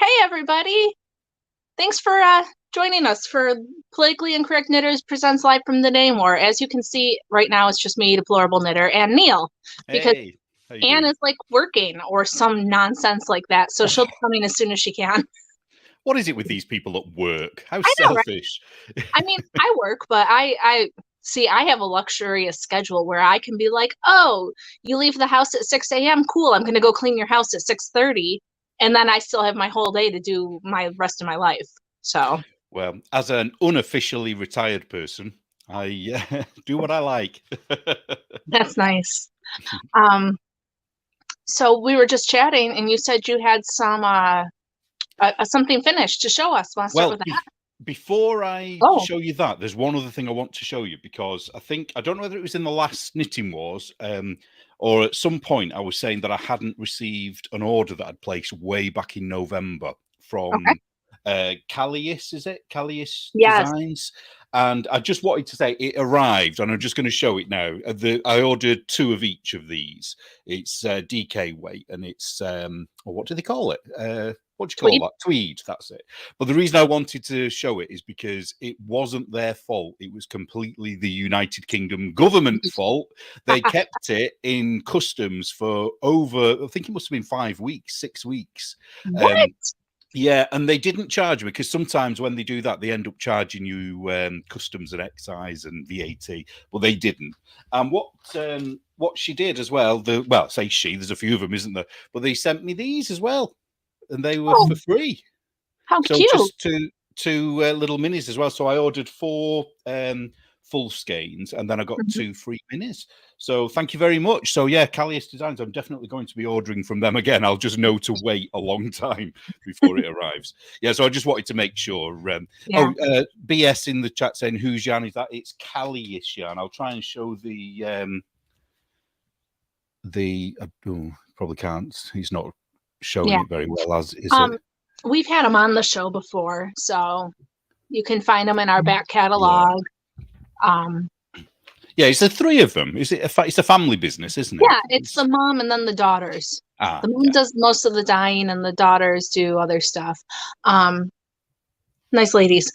Hey, everybody. Thanks for joining us for Politically Incorrect Knitters Presents Live from the Name War. As you can see, right now it's just me, Deplorable Knitter, and Neil, because Hey, how you Anne doing? is like working or some nonsense like that, so she'll be coming as soon as she can. What is it with these people at work? How I know, right? selfish. I mean, I work, but I see, I have a luxurious schedule where I can be like, oh, you leave the house at 6 a.m. Cool, I'm going to go clean your house at 6:30, and then I still have my whole day to do my rest of my life. So. Well, as an unofficially retired person, I do what I like. That's nice. Um, so we were just chatting, and you said you had something finished to show us. Want to start with Well, that? before I Oh, show you that, there's one other thing I want to show you because I don't know whether it was in the last Knitting Wars or at some point I was saying that I hadn't received an order that I'd placed way back in November okay. from Callius, is it? Callius Yes. Designs. And I just wanted to say it arrived, and I'm just going to show it now. I ordered 2 of each of these. It's DK weight, and it's what do they call it? What do you call Tweet. that? Tweed. That's it. But the reason I wanted to show it is because it wasn't their fault. It was completely the United Kingdom government fault. They kept it in customs for over, I think it must have been 5 weeks, 6 weeks. What? Yeah, and they didn't charge me because sometimes when they do that, they end up charging you customs and excise and VAT, but they didn't. And what she did as well, say she, there's a few of them, isn't there? But they sent me these as well, and they were Oh, for free. how So cute. just two little minis as well. So I ordered 4 full skeins, and then I got Mhm. 2 free minis. So thank you very much. So yeah, Callius Designs. I'm definitely going to be ordering from them again. I'll just know to wait a long time before it arrives. Yeah. So I just wanted to make sure. Yeah. BS in the chat saying whose yarn is that? It's Callius yarn. I'll try and show probably can't. He's not showing Yeah. it very well, as is Um, it? we've had them on the show before, so you can find them in our back Yeah. catalog. Um, Yeah, it's the 3 of them. Is it? It's a family business, isn't it? yeah, it's the mom and then the daughters. The mom Yeah. does most of the dyeing, and the daughters do other stuff. Um, nice ladies.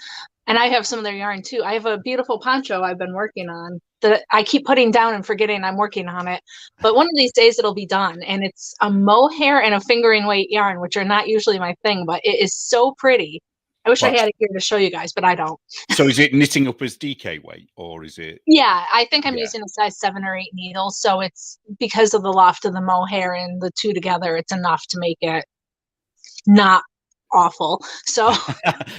And I have some of their yarn too. I have a beautiful poncho I've been working on that I keep putting down and forgetting I'm working on it. But one of these days it'll be done. And it's a mohair and a fingering weight yarn, which are not usually my thing, but it is so pretty. I wish I Well, had it here to show you guys, but I don't. so is it knitting up as DK weight, or is it? Yeah, I think I'm Yeah. using a size 7 or 8 needle. So it's because of the loft of the mohair and the two together, it's enough to make it not awful. So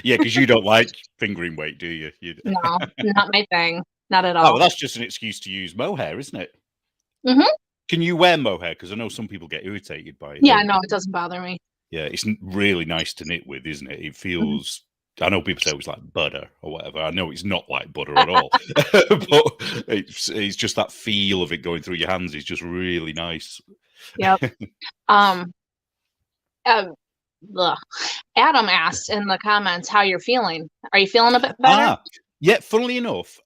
Yeah, because you don't like fingering weight, do you? no, not my thing. Not at Oh, all. well, that's just an excuse to use mohair, isn't it? Hmm. Can you wear mohair? Because I know some people get irritated by it, Yeah, don't no, they? it doesn't bother me. Yeah, it's really nice to knit with, isn't it? It Mhm. feels. I know people say it was like butter or whatever. I know it's not like butter at all, but it's just that feel of it going through your hands is just really nice. Yep. Um, uh, ugh. Adam asked in the comments how you're feeling. Are you feeling a bit better? Ah, yeah, funnily enough,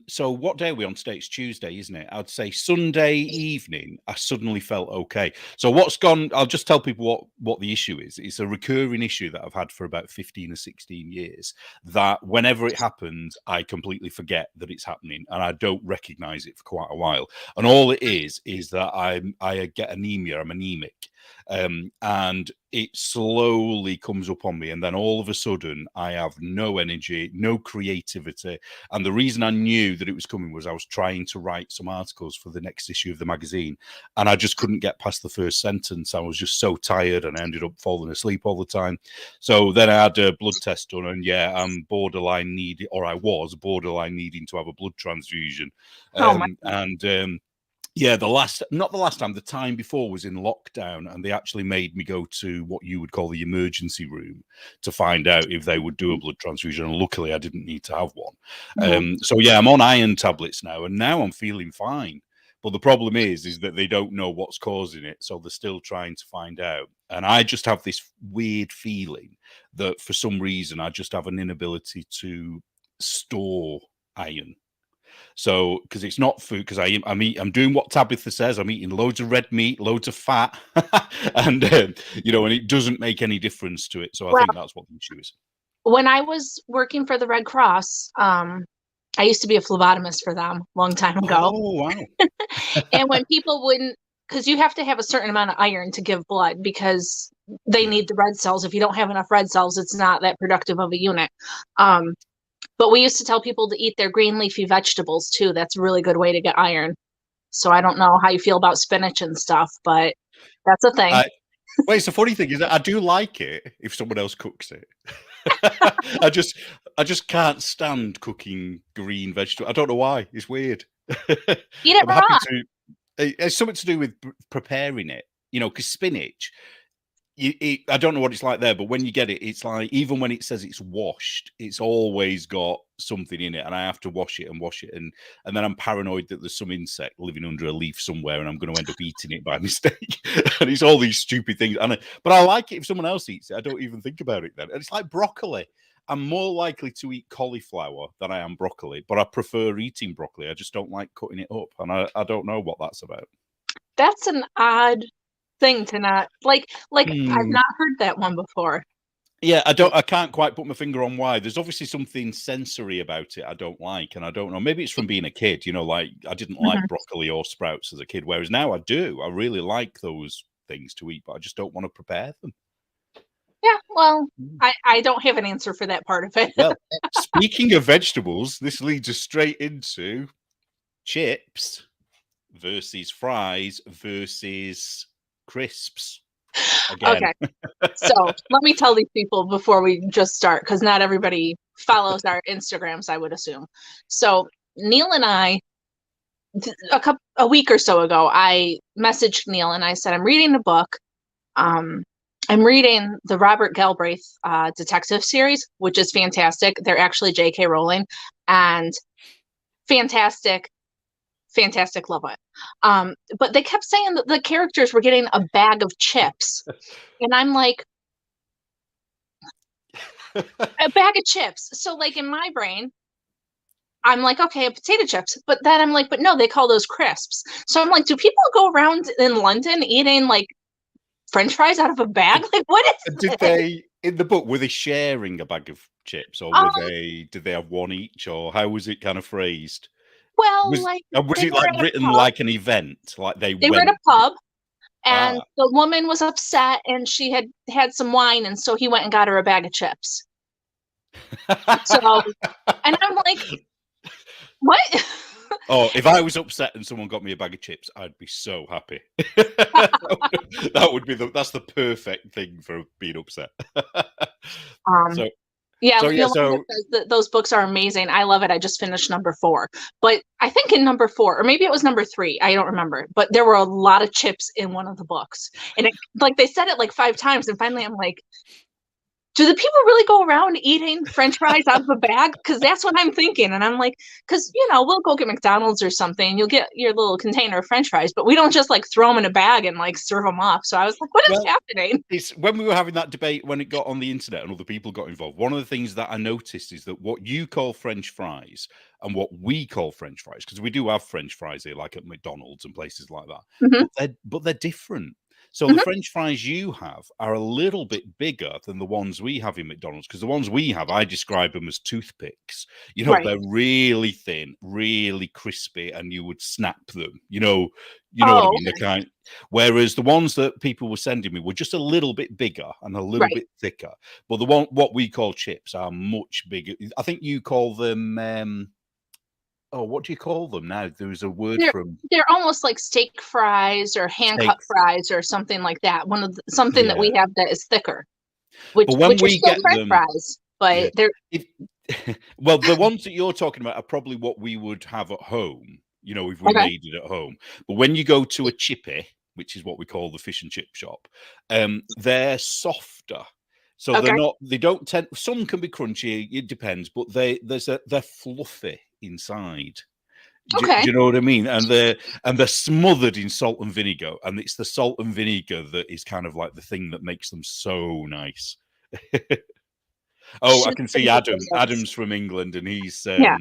so what day are we on today? It's Tuesday, isn't it? I'd say Sunday evening, I suddenly felt okay. So what's gone, I'll just tell people what the issue is. It's a recurring issue that I've had for about 15 or 16 years, that whenever it happens, I completely forget that it's happening and I don't recognize it for quite a while. And all it is that I get anemia, I'm anemic. And it slowly comes up on me, and then all of a sudden I have no energy, no creativity. And the reason I knew that it was coming was I was trying to write some articles for the next issue of the magazine, and I just couldn't get past the first sentence. I was just so tired, and I ended up falling asleep all the time. So then I had a blood test done, and yeah, I'm borderline needing, or I was borderline needing to have a blood transfusion. Oh my. Yeah, not the last time, the time before was in lockdown, and they actually made me go to what you would call the emergency room to find out if they would do a blood transfusion. And luckily, I didn't need to have one. Yeah. So yeah, I'm on iron tablets now, and now I'm feeling fine. But the problem is that they don't know what's causing it, so they're still trying to find out. And I just have this weird feeling that for some reason I just have an inability to store iron. So because it's not food, because I'm doing what Tabitha says. I'm eating loads of red meat, loads of fat, and and it doesn't make any difference to it. So I Well, think that's what the issue is. when I was working for the Red Cross, I used to be a phlebotomist for them a long time ago. Oh wow! And when people wouldn't, because you have to have a certain amount of iron to give blood because they Yeah. need the red cells. If you don't have enough red cells, it's not that productive of a unit. Um, but we used to tell people to eat their green leafy vegetables too. That's a really good way to get iron. So I don't know how you feel about spinach and stuff, but that's a thing. Well, it's the funny thing is that I do like it if someone else cooks it. I just I just can't stand cooking green vegetables. I don't know why. It's weird. Eat it I'm happy raw. to. It's something to do with preparing it. Because spinach, I don't know what it's like there, but when you get it, it's like even when it says it's washed, it's always got something in it, and I have to wash it, and then I'm paranoid that there's some insect living under a leaf somewhere, and I'm going to end up eating it by mistake. And it's all these stupid things. But I like it if someone else eats it. I don't even think about it then. And it's like broccoli. I'm more likely to eat cauliflower than I am broccoli, but I prefer eating broccoli. I just don't like cutting it up, and I don't know what that's about. That's an odd thing to not like I've Hmm. not heard that one before. Yeah, I can't quite put my finger on why. There's obviously something sensory about it I don't like, and I don't know. Maybe it's from being a kid, like I didn't like Mhm. broccoli or sprouts as a kid, whereas now I do. I really like those things to eat, but I just don't want to prepare them. Yeah, well, Mm. I don't have an answer for that part of it. Well, speaking of vegetables, this leads us straight into chips versus fries versus crisps again. Okay. So let me tell these people before we just start, because not everybody follows our Instagrams, I would assume. So Neil and I, a week or so ago, I messaged Neil and I said, I'm reading a book. Um, I'm reading the Robert Galbraith detective series, which is fantastic. They're actually J.K. Rowling, and fantastic, fantastic, love it. But they kept saying that the characters were getting a bag of chips, and I'm like, a bag of chips. So like in my brain, I'm like, okay, potato chips. But then I'm like, but no, they call those crisps. So I'm like, do people go around in London eating like French fries out of a bag? Like, what is Did this? they in the book were they sharing a bag of chips, or Um, did they have one each, or how was it kind of phrased? well, Was like was they it were like at a written pub. like an event, like they They were at went? a pub, and Ah, the woman was upset, and she had had some wine, and so he went and got her a bag of chips. So, and I'm like, what? oh, if I was upset and someone got me a bag of chips, I'd be so happy. That would be that's the perfect thing for being upset. um, so Yeah, so yeah, Yolanda so says that those books are amazing. I love it. I just finished number 4. But I think in number 4, or maybe it was number 3, I don't remember. But there were a lot of chips in one of the books. And it like they said it like 5 times and finally I'm like, do the people really go around eating French fries out of a bag? Because that's what I'm thinking. And I'm like, because we'll go get McDonald's or something. You'll get your little container of French fries, but we don't just like throw them in a bag and like serve them up. So I was like, what is well, happening? it's when we were having that debate when it got on the internet and other people got involved. One of the things that I noticed is that what you call French fries and what we call French fries, because we do have French fries here, like at McDonald's and places like that, Hmm. but they're different. So the Hmm. French fries you have are a little bit bigger than the ones we have in McDonald's, because the ones we have, I describe them as toothpicks. Right. They're really thin, really crispy, and you would snap them. You know what I Oh, mean? The kind. Whereas the ones that people were sending me were just a little bit bigger and a little right. bit thicker. But what we call chips are much bigger. I think you call them. Oh, what do you call them now? There was a word They're from they're almost like steak fries or hand cut steaks. fries or something like that. Something that Yeah, we have that is thicker, which but when which are we still get French them, fries, but yeah. they're If, well, the ones that you're talking about are probably what we would have at home. If we okay. made it at home. But when you go to a chippy, which is what we call the fish and chip shop, they're softer. So they're Okay. not. They don't tend. Some can be crunchy. It depends, but they're fluffy inside. Do Okay. you know what I mean? And they're smothered in salt and vinegar, and it's the salt and vinegar that is kind of like the thing that makes them so nice. Oh, I Shit's can gonna see be Adam. delicious. Adam's from England, and Yeah.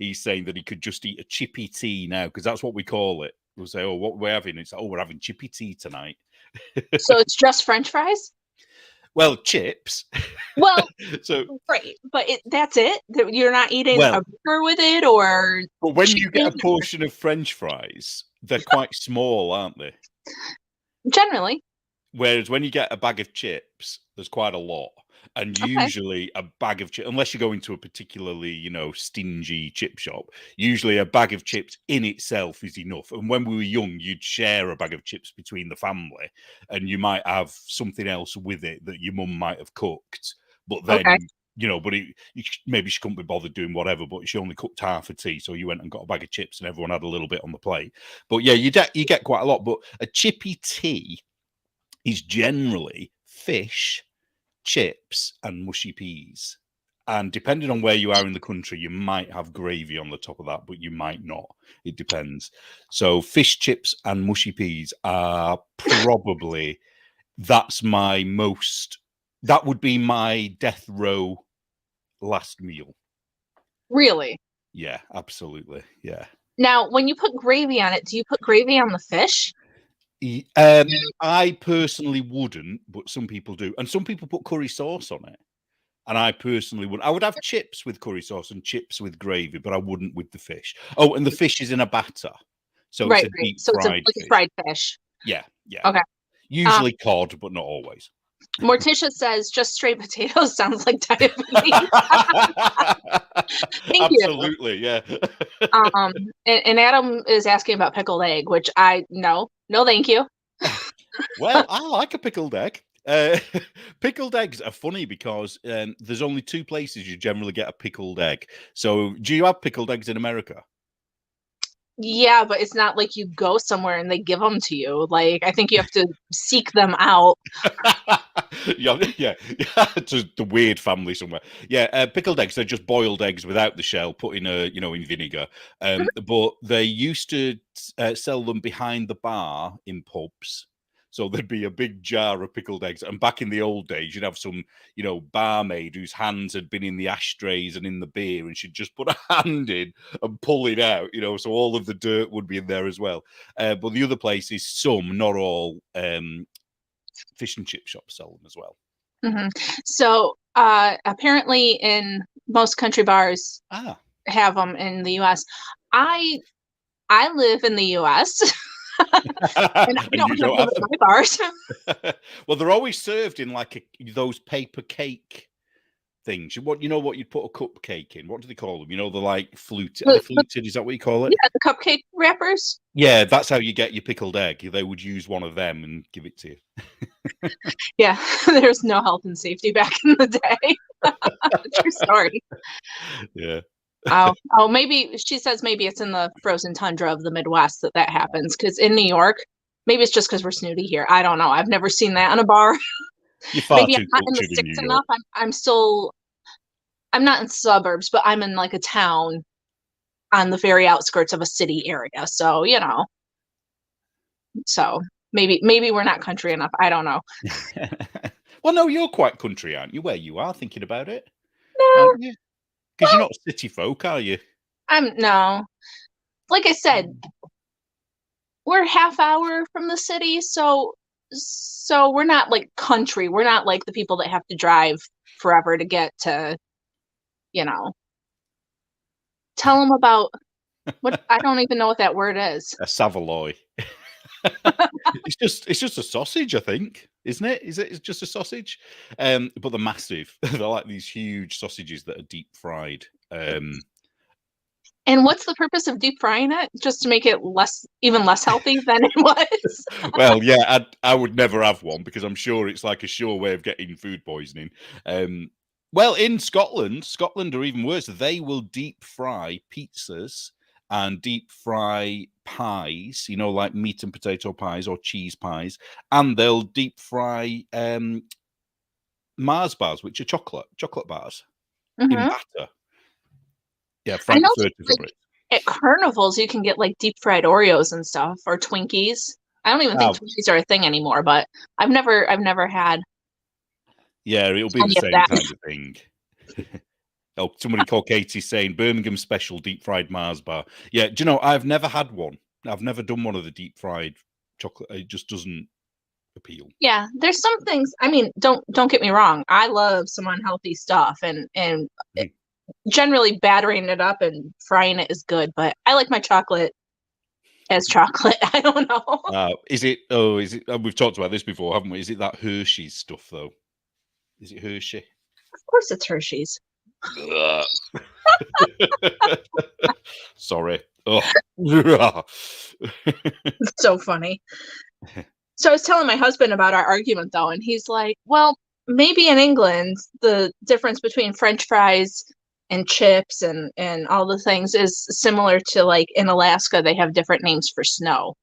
he's saying that he could just eat a chippy tea now because that's what we call it. We'll say, "Oh, what we're having?" It's like, "Oh, we're having chippy tea tonight." So it's just French fries? Well, chips. Well, So, right, but that's it? You're not eating well, a burger with it or but when you get chicken? a portion of French fries, they're quite small, aren't they? Generally. Whereas when you get a bag of chips, there's quite a lot. And Okay. usually a bag of chips, unless you go into a particularly, stingy chip shop, usually a bag of chips in itself is enough. And when we were young, you'd share a bag of chips between the family and you might have something else with it that your mum might have cooked. But Okay. then, maybe she couldn't be bothered doing whatever, but she only cooked half a tea. So you went and got a bag of chips and everyone had a little bit on the plate. But yeah, you get quite a lot. But a chippy tea is generally fish, chips, and mushy peas. And depending on where you are in the country, you might have gravy on the top of that, but you might not. It depends. So fish, chips, and mushy peas are probably that would be my death row last meal. Really? Yeah, absolutely. Yeah. Now, when you put gravy on it, do you put gravy on the fish? I personally wouldn't, but some people do. And some people put curry sauce on it. And I personally would. I would have chips with curry sauce and chips with gravy, but I wouldn't with the fish. Oh, and the fish is in a batter. So it's Right, a right. deep So it's fried like a fish. fried fish. Yeah, yeah. Okay. Usually cod, but not always. Morticia says just straight potatoes sounds like diabetes. Thank you. Absolutely, yeah. And Adam is asking about pickled egg, which no, thank you. Well, I like a pickled egg. Pickled eggs are funny because there's only two places you generally get a pickled egg. So, do you have pickled eggs in America? Yeah, but it's not like you go somewhere and they give them to you. Like, I think you have to seek them out. yeah. To the weird family somewhere. Yeah, pickled eggs. They're just boiled eggs without the shell, put in in vinegar. But they used to sell them behind the bar in pubs. So there'd be a big jar of pickled eggs. And back in the old days, you'd have some, barmaid whose hands had been in the ashtrays and in the beer, and she'd just put a hand in and pull it out, so all of the dirt would be in there as well. But the other places, some, not all, fish and chip shops sell them as well. Mm-hmm. So apparently in most country bars have them in the US. I live in the US. And I don't have them in my bars. Well, they're always served in like those paper cake things. What you'd put a cupcake in? What do they call them? They're like fluted. Are they fluted? Is that what you call it? Yeah, the cupcake wrappers. Yeah, that's how you get your pickled egg. They would use one of them and give it to you. Yeah, there's no health and safety back in the day. True story. Yeah. Oh, maybe she says maybe it's in the frozen tundra of the Midwest that happens. Because in New York, maybe it's just because we're snooty here. I don't know. I've never seen that in a bar. You're far Maybe too I'm not in the cultured in New sticks York. enough. I'm not in suburbs, but I'm in like a town on the very outskirts of a city area. So, so maybe we're not country enough. I don't know. Well, no, you're quite country, aren't you? Where you are thinking about it, No, aren't you? Because you're not city folk, are you? no. Like I said, we're half hour from the city, so we're not like country. We're not like the people that have to drive forever to get to, Tell them about what I don't even know what that word is. A Savoy. It's just a sausage, I think, isn't it? It's just a sausage? But they're massive. They're like these huge sausages that are deep fried. And what's the purpose of deep frying it? Just to make it even less healthy than it was? Well, yeah, I would never have one because I'm sure it's like a sure way of getting food poisoning. Well, in Scotland are even worse. They will deep fry pizzas and deep fry pies, like meat and potato pies or cheese pies, and they'll deep fry Mars bars, which are chocolate bars in batter. Yeah, I know, Frankfurt. at carnivals you can get like deep fried Oreos and stuff or Twinkies. I don't even think Twinkies are a thing anymore, but I've never had. Yeah, it'll be the same kind of thing. Oh, somebody called Katie saying Birmingham special deep fried Mars bar. Yeah, do you know, I've never had one. I've never done one of the deep fried chocolate. It just doesn't appeal. Yeah, there's some things. I mean, don't get me wrong. I love some unhealthy stuff, and generally battering it up and frying it is good. But I like my chocolate as chocolate. I don't know. Is it? Oh, is it? We've talked about this before, haven't we? Is it that Hershey's stuff though? Is it Hershey? Of course, it's Hershey's. Ugh. Sorry. Oh. It's so funny. So I was telling my husband about our argument though, and he's like, "Well, maybe in England the difference between French fries and chips and all the things is similar to like in Alaska they have different names for snow."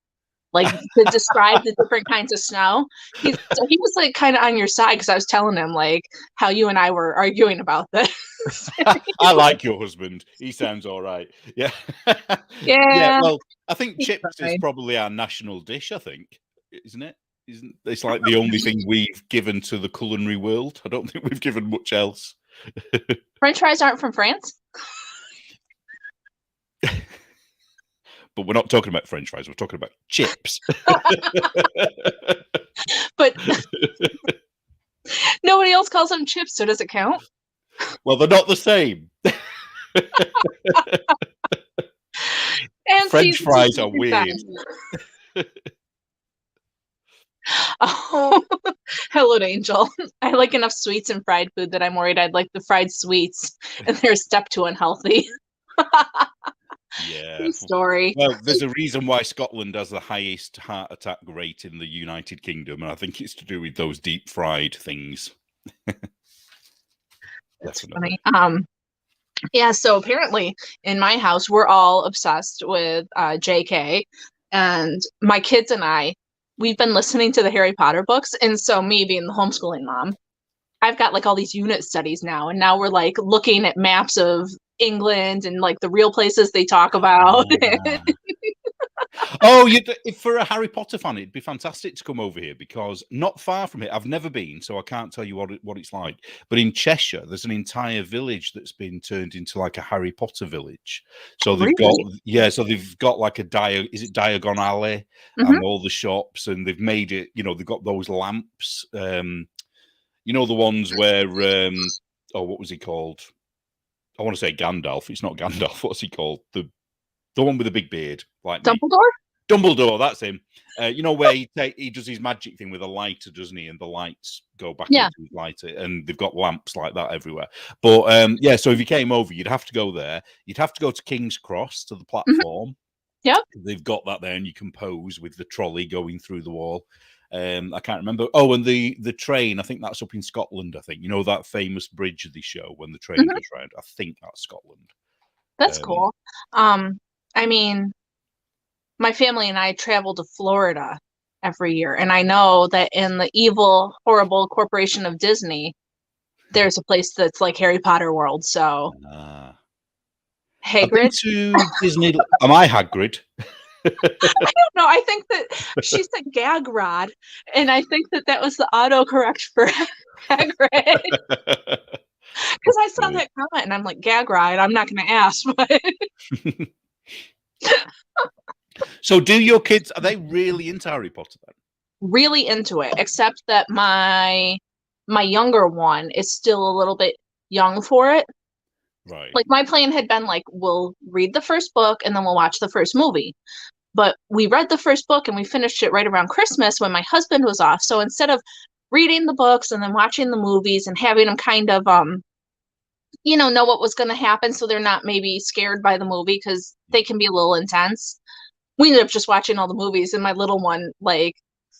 Like to describe the different kinds of snow. So he was like kind of on your side because I was telling him like how you and I were arguing about this. I like your husband. He sounds all right. Yeah. Yeah. Yeah. Well, I think He's chips is fine. probably our national dish. I think, isn't it? Isn't it's like the only thing we've given to the culinary world? I don't think we've given much else. French fries aren't from France? But we're not talking about French fries. We're talking about chips. But nobody else calls them chips, so does it count? Well, they're not the same. And French seasoned fries to are your weird. taste. Oh, hello, Angel. I like enough sweets and fried food that I'm worried I'd like the fried sweets, and they're a step too unhealthy. Yeah. True story. Well, there's a reason why Scotland has the highest heart attack rate in the United Kingdom, and I think it's to do with those deep fried things. That's Definitely. funny. Yeah, so apparently in my house we're all obsessed with JK, and my kids and I, we've been listening to the Harry Potter books, and so me being the homeschooling mom, I've got like all these unit studies now, and now we're like looking at maps of England and like the real places they talk about. Ah. Oh, for a Harry Potter fan, it'd be fantastic to come over here because not far from it, I've never been, so I can't tell you what it's like. But in Cheshire, there's an entire village that's been turned into like a Harry Potter village. So they've got, Really? yeah, so they've got like is it Diagon Alley Hmm. and all the shops, and they've made it, they've got those lamps, the ones where, oh, what was he called? I want to say Gandalf. It's not Gandalf. What's he called? The one with the big beard, like me. Dumbledore? Dumbledore, that's him. Where he does his magic thing with a lighter, doesn't he? And the lights go back Yeah. into his lighter, and they've got lamps like that everywhere. But yeah, so if you came over, you'd have to go there. You'd have to go to King's Cross to the platform. Yep. They've got that there, and you can pose with the trolley going through the wall. I can't remember. Oh, and the train. I think that's up in Scotland. I think that famous bridge they show when the train Hmm. goes round. I think that's Scotland. That's cool. I mean, my family and I travel to Florida every year, and I know that in the evil, horrible corporation of Disney, there's a place that's like Harry Potter World. So I've been Hagrid. to Disney. Am I Hagrid? I don't know. I think that she said Gagrod, and I think that was the autocorrect for Hagrid. Because I saw that comment, and I'm like Gagrod. I'm not going to ask, but So, do your kids, are they really into Harry Potter then? really into it. Except that my younger one is still a little bit young for it. Right. Like my plan had been like we'll read the first book and then we'll watch the first movie. But we read the first book and we finished it right around Christmas when my husband was off. So instead of reading the books and then watching the movies and having them kind of know what was going to happen so they're not maybe scared by the movie because they can be a little intense. We ended up just watching all the movies, and my little one, like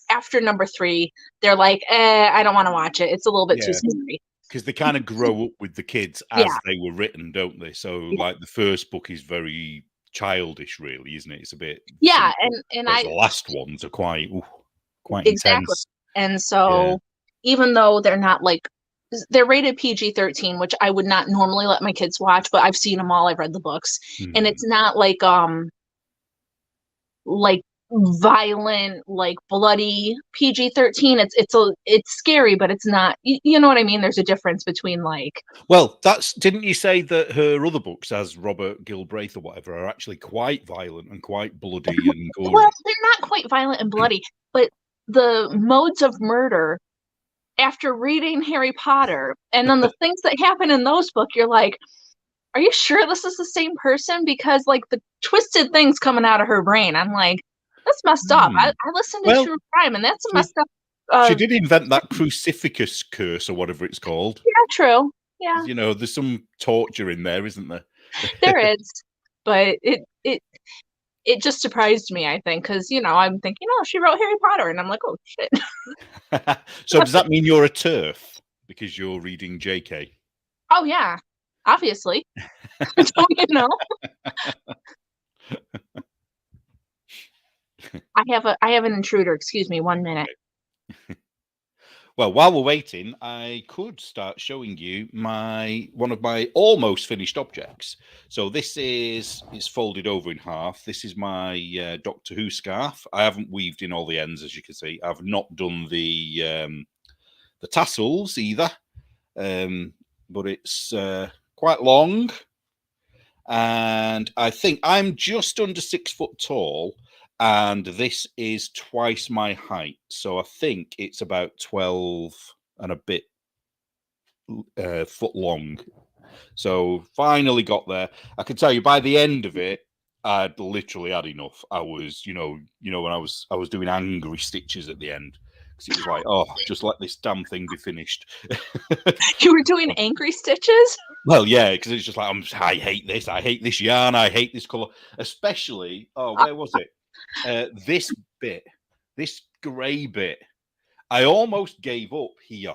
after number 3, they're like, I don't want to watch it. It's a little bit too Yeah. scary. Because they kind of grow up with the kids as they were written, don't they? So, like, the first book is very childish, really, isn't it? It's a bit Yeah, simple, and whereas I the last ones are quite exactly. intense. And so even though they're rated PG-13, which I would not normally let my kids watch, but I've seen them all. I've read the books, and it's not like violent, like bloody PG-13. It's scary, but it's not. You know what I mean? There's a difference between like. Well, didn't you say that her other books, as Robert Gilbraith or whatever, are actually quite violent and quite bloody and Well, gory? they're not quite violent and bloody, but the modes of murder after reading Harry Potter and then the things that happen in those books, you're like, are you sure this is the same person? Because like the twisted things coming out of her brain, I'm like, that's messed up. I listened to Well, true crime, and that's a she, messed up. she did invent that crucifixus curse or whatever it's called. Yeah, true. Yeah, You know, there's some torture in there, isn't there? there is, but it just surprised me. I think because I'm thinking, oh, she wrote Harry Potter, and I'm like, oh shit. So does that mean you're a TERF because you're reading JK? Oh yeah, obviously. Don't you know? I have an intruder. Excuse me, 1 minute. Well, while we're waiting, I could start showing you one of my almost finished objects. So this is folded over in half. This is my Doctor Who scarf. I haven't weaved in all the ends, as you can see. I've not done the tassels either, but it's quite long. And I think I'm just under 6 foot tall, and this is twice my height. So I think it's about 12 and a bit foot long. So finally got there. I can tell you by the end of it, I'd literally had enough. I was, when I was doing angry stitches at the end because it was like, oh, just let this damn thing be finished. You were doing angry stitches? Well, yeah, because it's just like I hate this. I hate this yarn. I hate this color, especially. Oh, where was it? This bit, this grey bit. I almost gave up here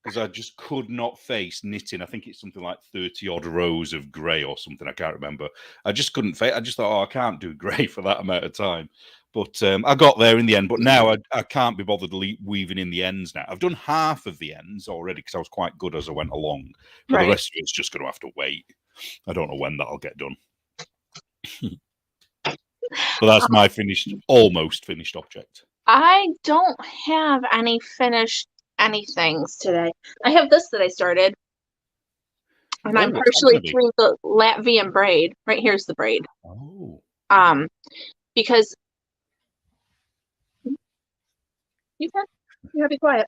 because I just could not face knitting. I think it's something like 30 odd rows of grey or something. I can't remember. I just couldn't face. I just thought, oh, I can't do grey for that amount of time. But I got there in the end. But now I can't be bothered weaving in the ends now. I've done half of the ends already because I was quite good as I went along. But Right. the rest of it's just going to have to wait. I don't know when that'll get done. But that's my almost finished object. I don't have any finished anythings today. I have this that I started, and I'm partially through the Latvian braid. Right here's the braid. Oh. Because you gotta be quiet.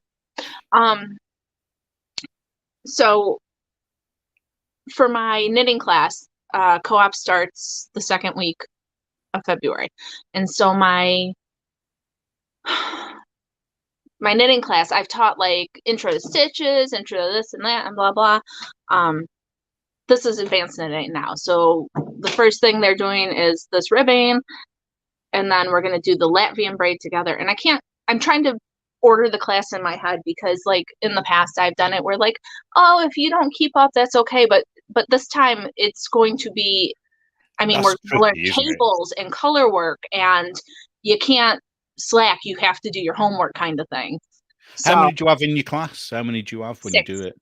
So for my knitting class, co-op starts the second week of February, and so my knitting class, I've taught like intro to stitches, intro to this and that, and blah blah. This is advanced knitting now, so the first thing they're doing is this ribbing, and then we're going to do the Latvian braid together. And I'm trying to order the class in my head because like in the past I've done it where like, oh, if you don't keep up, that's okay. But this time it's going to be, I mean, we're learning tables and color work, and you can't slack. You have to do your homework kind of thing. So, how many do you have in your class? How many do you have when 6. you do it?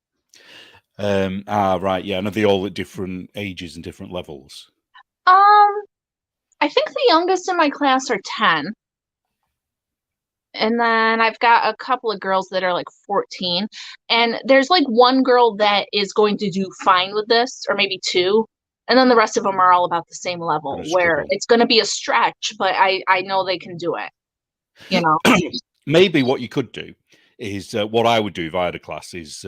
Right, yeah. And are they all at different ages and different levels? I think the youngest in my class are 10. And then I've got a couple of girls that are like 14. And there's like one girl that is going to do fine with this, or maybe 2. And then the rest of them are all about the same level where it's going to be a stretch, but I know they can do it. Maybe what you could do is what I would do if I had a class is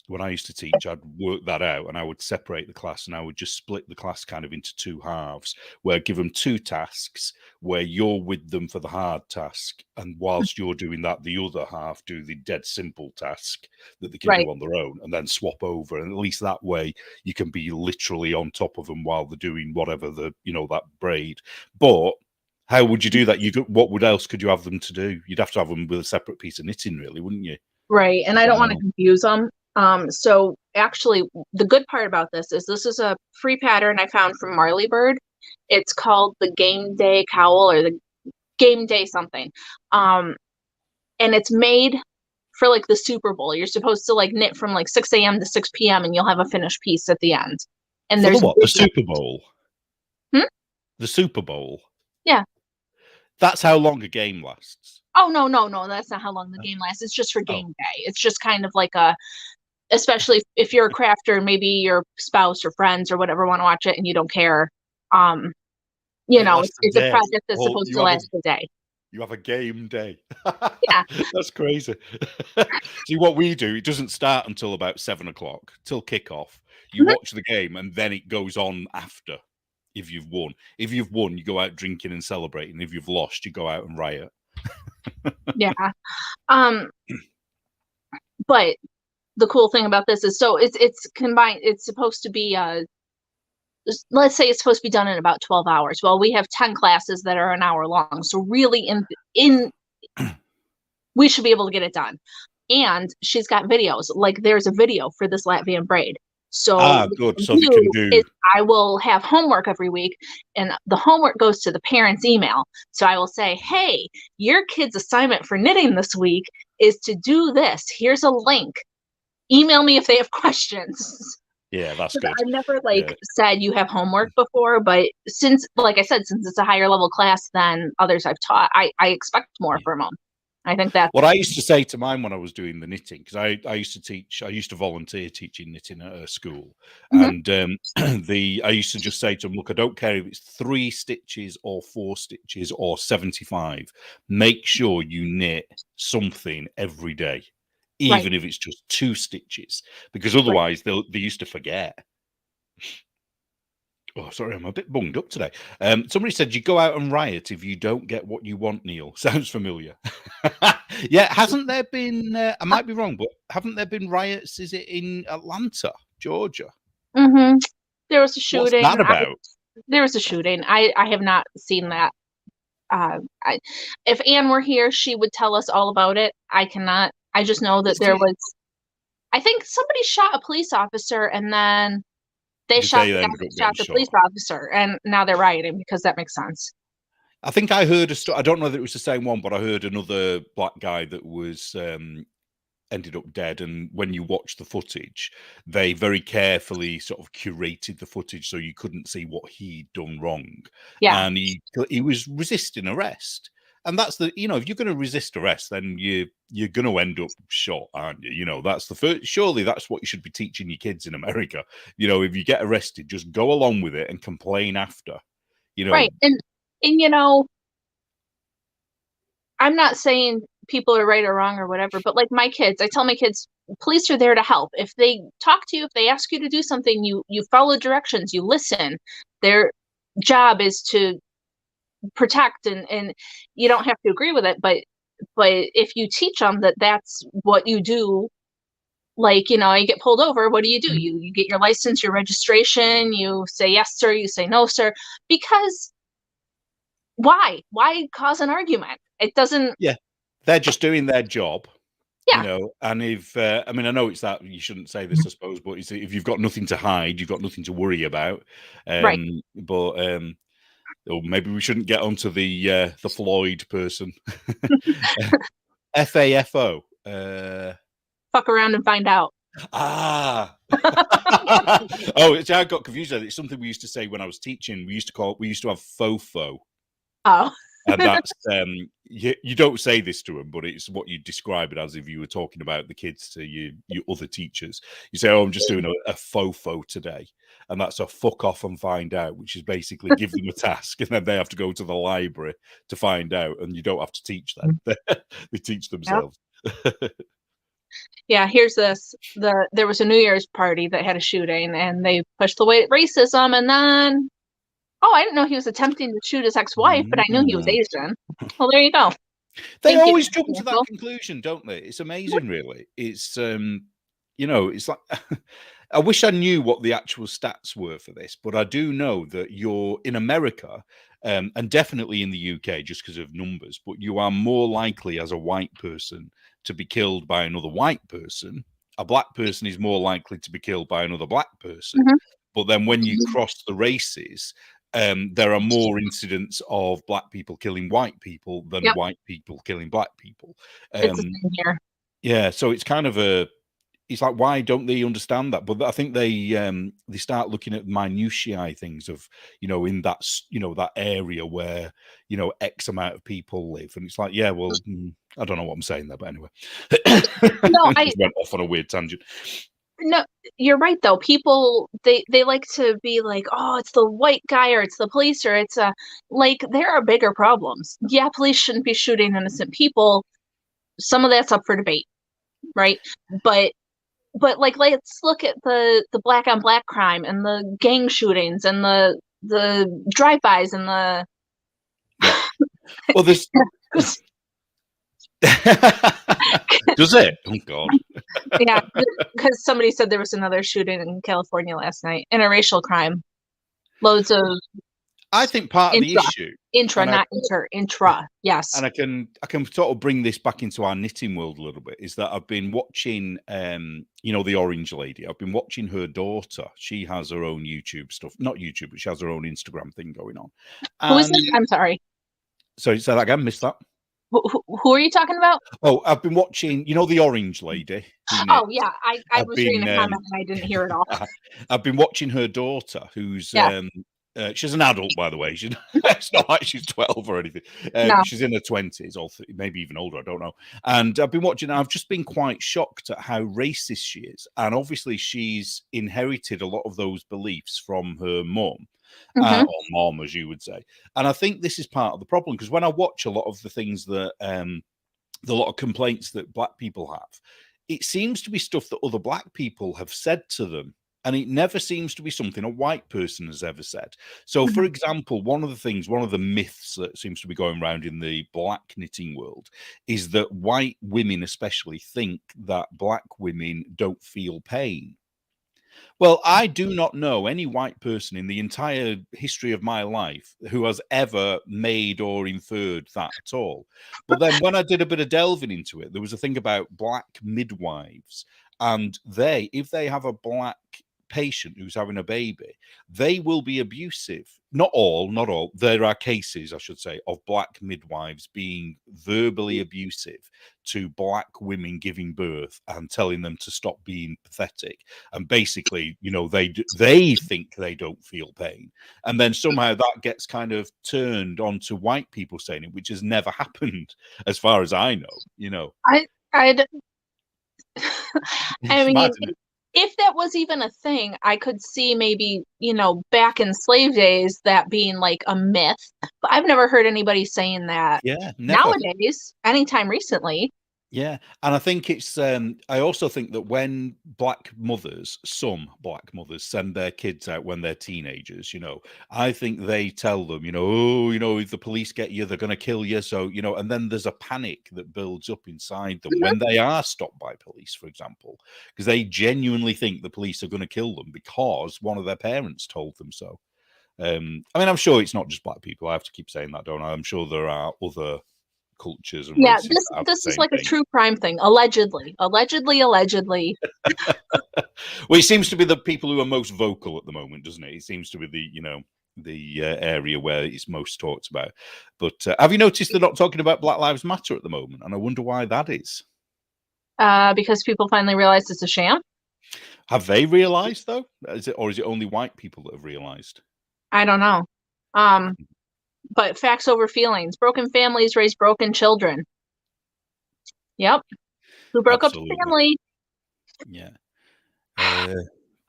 when I used to teach, I'd work that out and I would separate the class and I would just split the class kind of into 2 halves where I'd give them 2 tasks where you're with them for the hard task. And whilst you're doing that, the other half do the dead simple task that they can do on their own and then swap over. And at least that way you can be literally on top of them while they're doing whatever that braid. But how would you do that? What else could you have them to do? You'd have to have them with a separate piece of knitting, really, wouldn't you? Right. And I don't want to confuse them. So actually, the good part about this is a free pattern I found from Marley Bird. It's called the Game Day Cowl or the Game Day something. And it's made for like the Super Bowl. You're supposed to like knit from like 6 a.m. to 6 p.m. and you'll have a finished piece at the end. And there's what? The Super Bowl? The Super Bowl? Yeah. That's how long a game lasts. Oh, no, that's not how long the game lasts. It's just for Oh, game day. It's just kind of like a, especially if you're a crafter and maybe your spouse or friends or whatever want to watch it and you don't care. Um, it lasts a it's a day. project that's Well, supposed to last a day. you have a game day. Yeah. That's crazy. See what we do, it doesn't start until about 7 o'clock, till kickoff. You Mhm. watch the game and then it goes on after if you've won. If you've won, you go out drinking and celebrating. If you've lost, you go out and riot. Yeah. Um, but the cool thing about this is, so it's combined. It's supposed to be let's say it's supposed to be done in about 12 hours. Well, we have 10 classes that are an hour long. So really in we should be able to get it done. And she's got videos. Like there's a video for this Latvian braid. So Ah, what good. I So they can do is do. I will have homework every week, and the homework goes to the parents' email. So I will say, hey, your kid's assignment for knitting this week is to do this. Here's a link. Email me if they have questions. Yeah, that's good. I've never like Yeah. said you have homework before, but since, like I said, since it's a higher level class than others I've taught, I expect more Yeah. from them. I think that's What I used to say to mine when I was doing the knitting, because I used to teach, I used to volunteer teaching knitting at a school, Mhm. and I used to just say to them, look, I don't care if it's 3 stitches or 4 stitches or 75. Make sure you knit something every day, right, even if it's just 2 stitches, because right. otherwise they used to forget. Oh, sorry, I'm a bit bunged up today. Somebody said you go out and riot if you don't get what you want, Neil. Sounds familiar. Yeah, hasn't there been, I might be wrong, but haven't there been riots? Is it in Atlanta, Georgia? Mm-hmm. There was a What's shooting. that about? There was a shooting. I have not seen that. I, if Anne were here, she would tell us all about it. I cannot. I just know that Is there it, was. I think somebody shot a police officer, and then they did shot they the guy end up that shot getting the police shot? officer, and now they're rioting because that makes sense. I think I heard a story. I don't know that it was the same one, but I heard another black guy that was ended up dead. And when you watch the footage, they very carefully sort of curated the footage so you couldn't see what he'd done wrong. Yeah. And he was resisting arrest. And that's the, if you're going to resist arrest, then you're going to end up shot, aren't you? That's the first. Surely that's what you should be teaching your kids in America. If you get arrested, just go along with it and complain after. You know, Right. And I'm not saying people are right or wrong or whatever, but like my kids, I tell my kids, police are there to help. If they talk to you, if they ask you to do something, you follow directions, you listen. Their job is to protect, and you don't have to agree with it, but if you teach them that that's what you do, like you get pulled over, what do? You get your license, your registration, you say yes sir, you say no sir, because why cause an argument? It doesn't. yeah, they're just doing their job. Yeah. And if I mean, I know it's that you shouldn't say this, I suppose, but if you've got nothing to hide, you've got nothing to worry about. Right. But or maybe we shouldn't get onto the Floyd person. FAFO. Fuck around and find out. Ah. Oh, see, I got confused. It's something we used to say when I was teaching. We used to have fofo. Oh. And that's you don't say this to them, but it's what you describe it as if you were talking about the kids to your other teachers. You say, "Oh, I'm just doing a fofo today," and that's a fuck off and find out, which is basically give them a task, and then they have to go to the library to find out, and you don't have to teach them; they teach Yep. themselves. Yeah, here's this. There was a New Year's party that had a shooting, and they pushed away racism, and then I didn't know he was attempting to shoot his ex-wife, but I knew he was Mm. Asian. Well, there you go. They Thank you, always jump to that Michael. conclusion, don't they? It's amazing, really. It's it's like I wish I knew what the actual stats were for this, but I do know that you're in America, and definitely in the UK, just because of numbers. But you are more likely as a white person to be killed by another white person. A black person is more likely to be killed by another black person. Mhm. But then when you cross the races, there are more incidents of black people killing white people than Yep, white people killing black people. it's the Um, same here. yeah, so it's kind of it's like, why don't they understand that? But I think they start looking at minutiae things of, in that, that area where, X amount of people live. And it's like, yeah, well, I don't know what I'm saying there, but anyway. No, Just went off on a weird tangent. no, you're right though. People they like to be like, oh, it's the white guy or it's the police or it's like there are bigger problems. Yeah, police shouldn't be shooting innocent people. Some of that's up for debate, right? But like let's look at the black on black crime and the gang shootings and the drive-bys and the Yeah. Well, there's does it? Oh God. yeah, because somebody said there was another shooting in California last night, interracial crime. Loads of I think part of the issue, not intra. Yes. and I can sort of bring this back into our knitting world a little bit, is that I've been watching, the orange lady. I've been watching her daughter. She has her own YouTube stuff, not YouTube, but she has her own Instagram thing going on. Who is this? I'm sorry. So say that again. Missed that. Who are you talking about? Oh, I've been watching, the orange lady. Oh yeah, I was reading a comment and I didn't hear it all. I've been watching her daughter, who's she's an adult, by the way. It's not like she's 12 or anything. No. She's in her 20s, or maybe even older. I don't know. And I've been watching. I've just been quite shocked at how racist she is. And obviously, she's inherited a lot of those beliefs from her mum. Or mom, as you would say. And I think this is part of the problem, because when I watch a lot of the things that the lot of complaints that black people have, it seems to be stuff that other black people have said to them, and it never seems to be something a white person has ever said. So, for example, one of the myths that seems to be going around in the black knitting world is that white women especially think that black women don't feel pain. Well, I do not know any white person in the entire history of my life who has ever made or inferred that at all. But then when I did a bit of delving into it, there was a thing about black midwives. And if they have a black patient who's having a baby, they will be abusive. Not all. There are cases, I should say, of black midwives being verbally abusive to black women giving birth and telling them to stop being pathetic. And basically, they think they don't feel pain. And then somehow that gets kind of turned onto white people saying it, which has never happened as far as I know. I mean, mad, if that was even a thing, I could see maybe, back in slave days that being like a myth. But I've never heard anybody saying that nowadays, anytime recently. Yeah. And I think it's, I also think that when some black mothers send their kids out when they're teenagers, I think they tell them, if the police get you, they're going to kill you. So, and then there's a panic that builds up inside them when they are stopped by police, for example, because they genuinely think the police are going to kill them because one of their parents told them so. I mean, I'm sure it's not just black people. I have to keep saying that, don't I? I'm sure there are other cultures and races. This is like a true crime thing. Allegedly. Well, it seems to be the people who are most vocal at the moment, doesn't it? It seems to be the area where it's most talked about. But have you noticed they're not talking about Black Lives Matter at the moment? And I wonder why that is. Because people finally realized it's a sham. Have they realized though? Or is it only white people that have realized? I don't know. But facts over feelings. Broken families raise broken children. Yep. Who broke Absolutely. up the family? Yeah.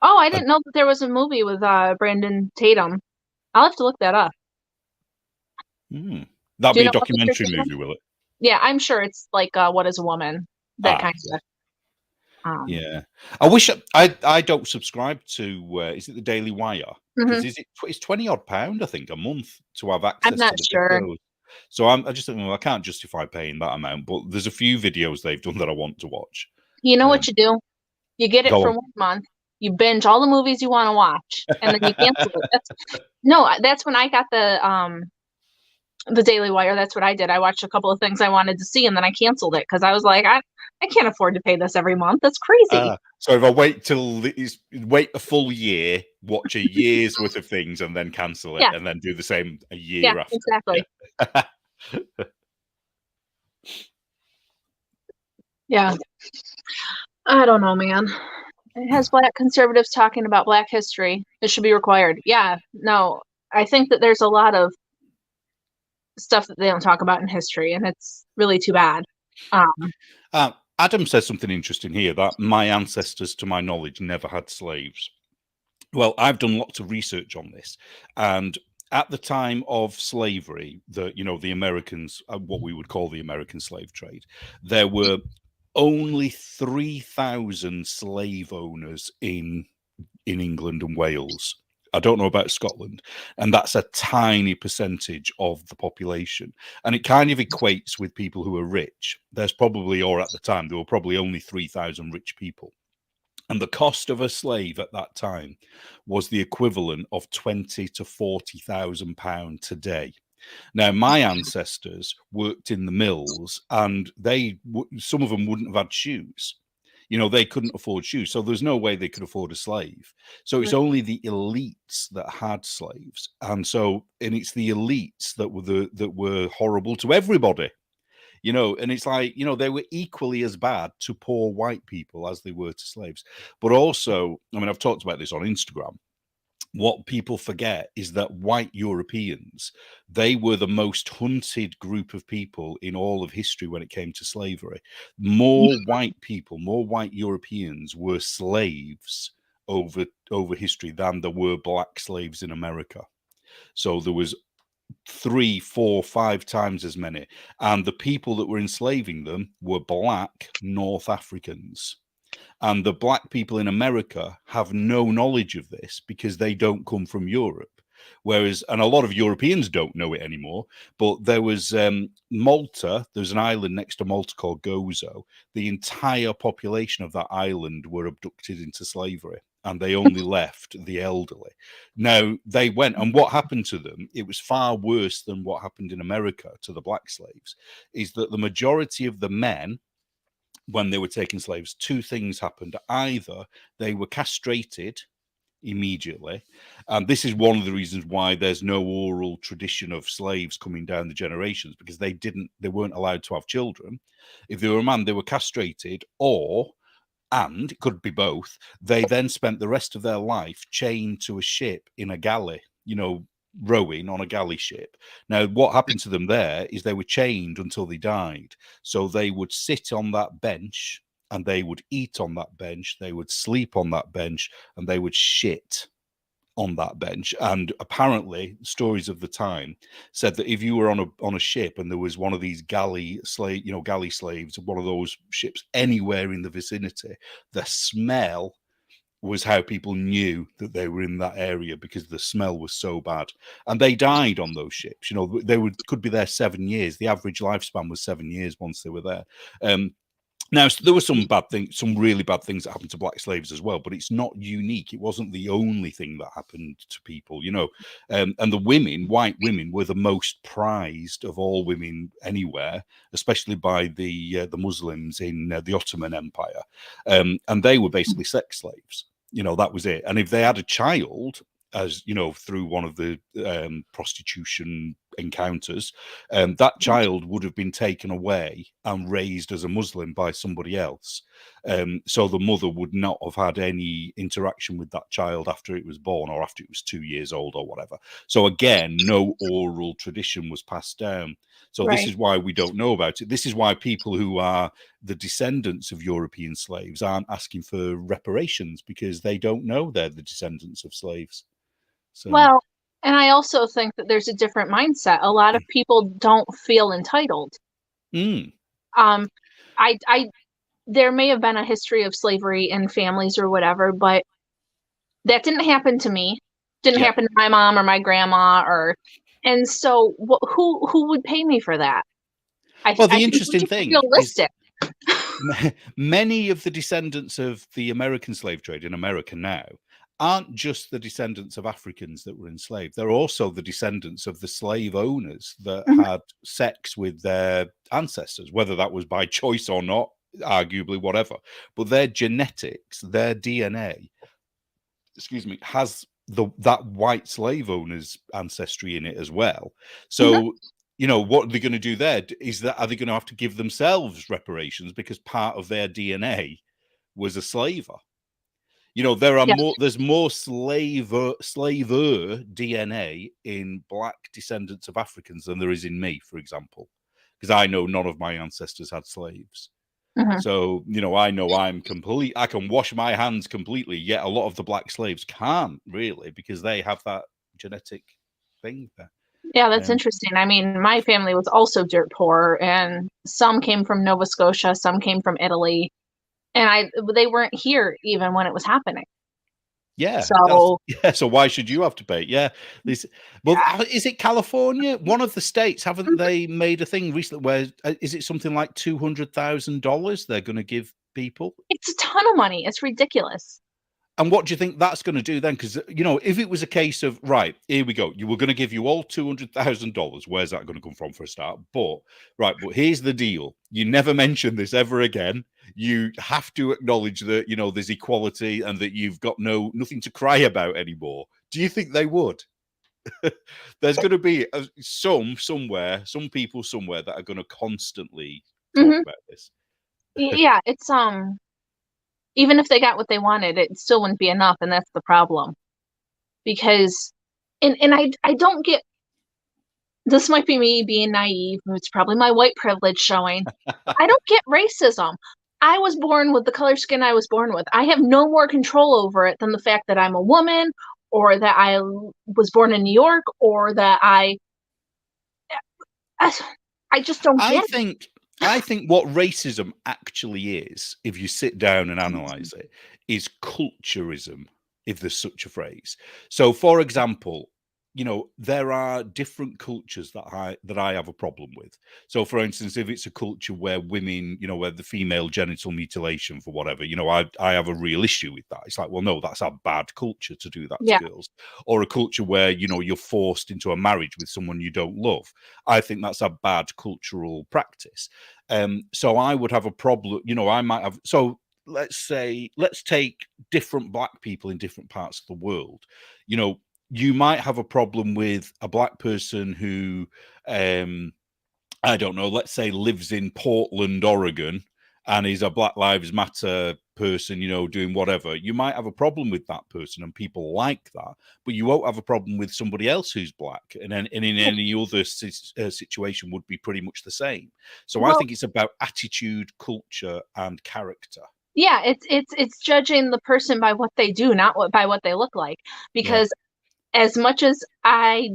I didn't know that there was a movie with Brandon Tatum. I'll have to look that up. That'll be a documentary movie, will it? Yeah, I'm sure it's like What is a Woman? That kind of stuff. Yeah, I wish I don't subscribe to. Is it the Daily Wire? Because it's £20 I think a month to have access. I'm not to the sure. videos. So I just think, well, I can't justify paying that amount. But there's a few videos they've done that I want to watch. You know what you do? You get it for 1 month. You binge all the movies you want to watch, and then you cancel it. That's when I got the Daily Wire. That's what I did. I watched a couple of things I wanted to see, and then I canceled it because I was like, I can't afford to pay this every month. That's crazy. So if I wait a full year, watch a year's worth of things, and then cancel it, and then do the same a year after. Exactly. Yeah. I don't know, man. It has black conservatives talking about black history. It should be required. Yeah, no, I think that there's a lot of stuff that they don't talk about in history, and it's really too bad. Um, Adam says something interesting here that my ancestors, to my knowledge, never had slaves. Well, I've done lots of research on this, and at the time of slavery, the Americans, what we would call the American slave trade, there were only 3,000 slave owners in England and Wales. I don't know about Scotland, and that's a tiny percentage of the population. And it kind of equates with people who are rich. There's probably, or at the time, there were probably only 3,000 rich people. And the cost of a slave at that time was the equivalent of 20 to 40,000 pound today. Now, my ancestors worked in the mills, and some of them wouldn't have had shoes. They couldn't afford shoes, so there's no way they could afford a slave. So it's only the elites that had slaves, and it's the elites that were horrible to everybody. And it's like, they were equally as bad to poor white people as they were to slaves. But also, I mean, I've talked about this on Instagram. What people forget is that white Europeans, they were the most hunted group of people in all of history when it came to slavery. More white people, more white Europeans were slaves over history than there were black slaves in America. So there was 3, 4, 5 times as many. And the people that were enslaving them were black North Africans. And the black people in America have no knowledge of this because they don't come from Europe. And a lot of Europeans don't know it anymore, but there was Malta, there's an island next to Malta called Gozo. The entire population of that island were abducted into slavery, and they only left the elderly. Now, they went, and what happened to them, it was far worse than what happened in America to the black slaves, is that the majority of the men, when they were taking slaves, two things happened. Either they were castrated immediately, and this is one of the reasons why there's no oral tradition of slaves coming down the generations, because they weren't allowed to have children. If they were a man, they were castrated, and it could be both, they then spent the rest of their life chained to a ship in a galley, rowing on a galley ship. Now, what happened to them there is they were chained until they died. So they would sit on that bench, and they would eat on that bench, they would sleep on that bench, and they would shit on that bench. And apparently, stories of the time said that if you were on a ship and there was one of these galley slaves, one of those ships anywhere in the vicinity, the smell was how people knew that they were in that area, because the smell was so bad. And they died on those ships. Could be there 7 years. The average lifespan was 7 years once they were there. Now, there were some bad things, some really bad things that happened to black slaves as well, but it's not unique. It wasn't the only thing that happened to people, And the white women, were the most prized of all women anywhere, especially by the Muslims in the Ottoman Empire, and they were basically sex slaves. That was it. And if they had a child, as through one of the prostitution encounters, that child would have been taken away and raised as a Muslim by somebody else. So the mother would not have had any interaction with that child after it was born, or after it was 2 years old, or whatever. So again, no oral tradition was passed down. So this is why we don't know about it. This is why people who are the descendants of European slaves aren't asking for reparations, because they don't know they're the descendants of slaves. So, well, and I also think that there's a different mindset. A lot of people don't feel entitled. mm, Um, I there may have been a history of slavery in families or whatever, but that didn't happen to me. Didn't yeah. happen to my mom or my grandma, and so who would pay me for that? Well, I the think we interesting should be thing is realistic. many of the descendants of the American slave trade in America now aren't just the descendants of Africans that were enslaved. They're also the descendants of the slave owners that Mhm. had sex with their ancestors, whether that was by choice or not, arguably, whatever. But their genetics, their DNA, excuse me, has that white slave owner's ancestry in it as well. Mhm. So, what are they going to do there? Are they going to have to give themselves reparations because part of their DNA was a slaver. You know, there's more slaver DNA in black descendants of Africans than there is in me, for example, because I know none of my ancestors had slaves. Mhm. So, you know I'm complete. I can wash my hands completely. Yet a lot of the black slaves can't really because they have that genetic thing there. Yeah, that's interesting. I mean, my family was also dirt poor, and some came from Nova Scotia, some came from Italy, and they weren't here even when it was happening. Yeah, So yeah. So why should you have to pay? Yeah, this. Well, is it California? One of the states, haven't they made a thing recently where is it something like $200,000 they're going to give people? it's a ton of money. It's ridiculous. And what do you think that's going to do then? Because if it was a case of right, here we go, you were going to give you all $200,000. Where's that going to come from for a start? But here's the deal: you never mention this ever again. You have to acknowledge that there's equality and that you've got nothing to cry about anymore. Do you think they would? There's going to be some people somewhere that are going to constantly talk about this. Yeah, it's even if they got what they wanted, it still wouldn't be enough, and that's the problem. Because and I don't get, this might be me being naive, it's probably my white privilege showing. I don't get racism. I was born with the color skin I was born with. I have no more control over it than the fact that I'm a woman, or that I was born in New York, or that I just don't get it. I think what racism actually is, if you sit down and analyze it, is culturism, if there's such a phrase. So, for example, there are different cultures that I have a problem with. So, for instance, if it's a culture where women, where the female genital mutilation for whatever, I have a real issue with that. It's like, well, no, that's a bad culture to do that Yeah. to girls. Or a culture where, you're forced into a marriage with someone you don't love. I think that's a bad cultural practice. So I would have a problem, I might have, so let's take different black people in different parts of the world. You might have a problem with a black person who, I don't know, let's say lives in Portland, Oregon, and is a Black Lives Matter person, doing whatever. You might have a problem with that person and people like that, but you won't have a problem with somebody else who's black. And in any other situation would be pretty much the same. So I think it's about attitude, culture, and character. Yeah, it's judging the person by what they do, not by what they look like. Because as much as I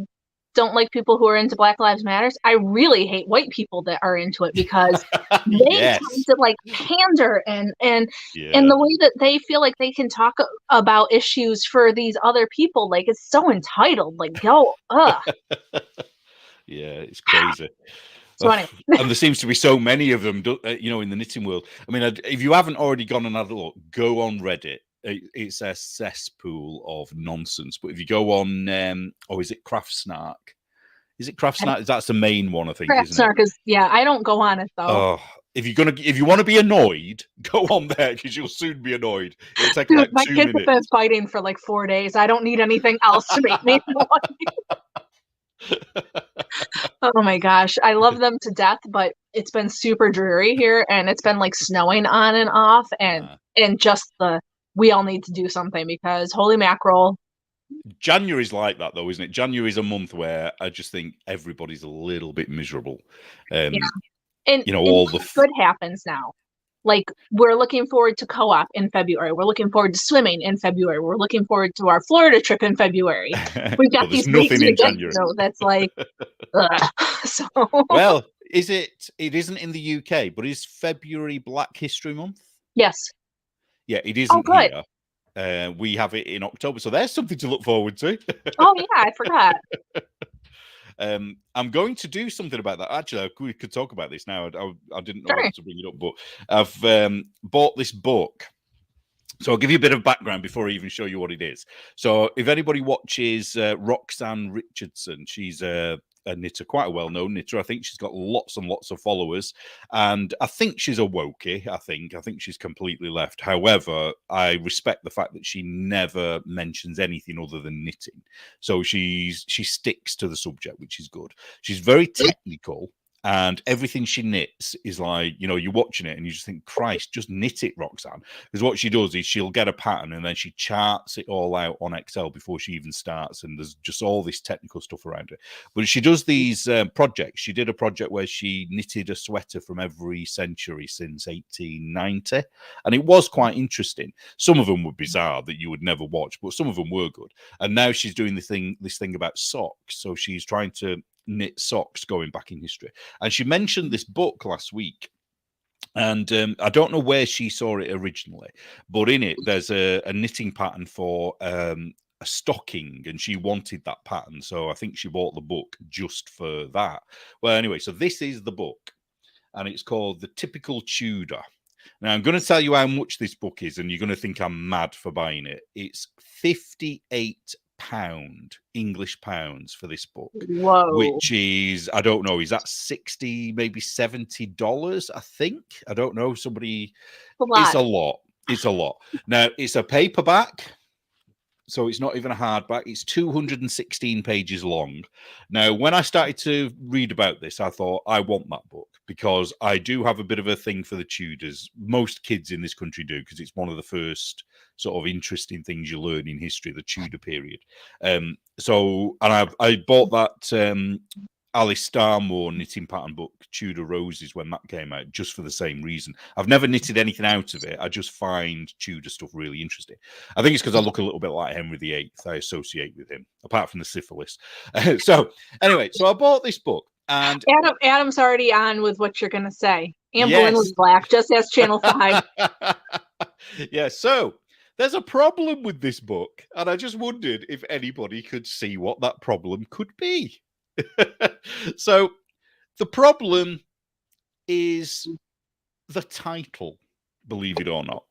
don't like people who are into Black Lives Matters, I really hate white people that are into it, because they tend to like pander and the way that they feel like they can talk about issues for these other people, like it's so entitled. Like, yo, yeah, it's crazy. So anyway. And there seems to be so many of them, in the knitting world. I mean, if you haven't already gone and had a look, go on Reddit. It's a cesspool of nonsense. But if you go on, is it Craft Snark? Is it Craft Snark? That's the main one, I think. Craft Snark is, yeah. I don't go on it though. Oh, if you want to be annoyed, go on there, because you'll soon be annoyed. It'll take like my 2 kids minutes. have been fighting for like 4 days. I don't need anything else to make me annoyed. Oh my gosh, I love them to death, but it's been super dreary here, and it's been like snowing on and off, and just we all need to do something, because holy mackerel. January's like that though, isn't it? January's a month where I just think everybody's a little bit miserable. Yeah. And all the good happens now. Like, we're looking forward to co-op in February. We're looking forward to swimming in February. We're looking forward to our Florida trip in February. We've got these nothing in January. So that's like, so. Well, it isn't in the UK, but is February Black History Month? Yes. Yeah, it isn't here. We have it in October, so there's something to look forward to. Oh yeah, I forgot. I'm going to do something about that. Actually, we could talk about this now. I didn't know whether to bring it up, but I've bought this book. So I'll give you a bit of background before I even show you what it is. So if anybody watches Roxanne Richardson, she's a knitter, quite a well-known knitter. I think she's got lots and lots of followers, and I think she's a wokey. I think she's completely left. However, I respect the fact that she never mentions anything other than knitting. So she sticks to the subject, which is good. She's very technical, And everything she knits is like, you're watching it and you just think, Christ, just knit it, Roxanne. Because what she does is she'll get a pattern and then she charts it all out on Excel before she even starts. And there's just all this technical stuff around it. But she does these projects. She did a project where she knitted a sweater from every century since 1890. And it was quite interesting. Some of them were bizarre that you would never watch, but some of them were good. And now she's doing this thing about socks. So she's trying to knit socks going back in history. And she mentioned this book last week. And I don't know where she saw it originally, but in it, there's a knitting pattern for a stocking, and she wanted that pattern. So I think she bought the book just for that. Well, anyway, so this is the book, and it's called The Typical Tudor. Now, I'm going to tell you how much this book is, and you're going to think I'm mad for buying it. It's £58 English pounds for this book. Whoa. Which is, I don't know, is that 60, maybe $70? I think. I don't know. It's a lot. It's a lot. Now, it's a paperback. So it's not even a hardback. It's 216 pages long. Now, when I started to read about this, I thought, I want that book because I do have a bit of a thing for the Tudors. Most kids in this country do, because it's one of the first sort of interesting things you learn in history, the Tudor period. And I bought that Alice Starmore knitting pattern book, Tudor Roses, when that came out, just for the same reason. I've never knitted anything out of it. I just find Tudor stuff really interesting. I think it's because I look a little bit like Henry VIII. I associate with him, apart from the syphilis. So anyway, so I bought this book. And Adam's already on with what you're going to say. Anne Boleyn was black, just as Channel 5. Yeah, so there's a problem with this book, and I just wondered if anybody could see what that problem could be. So the problem is the title, believe it or not.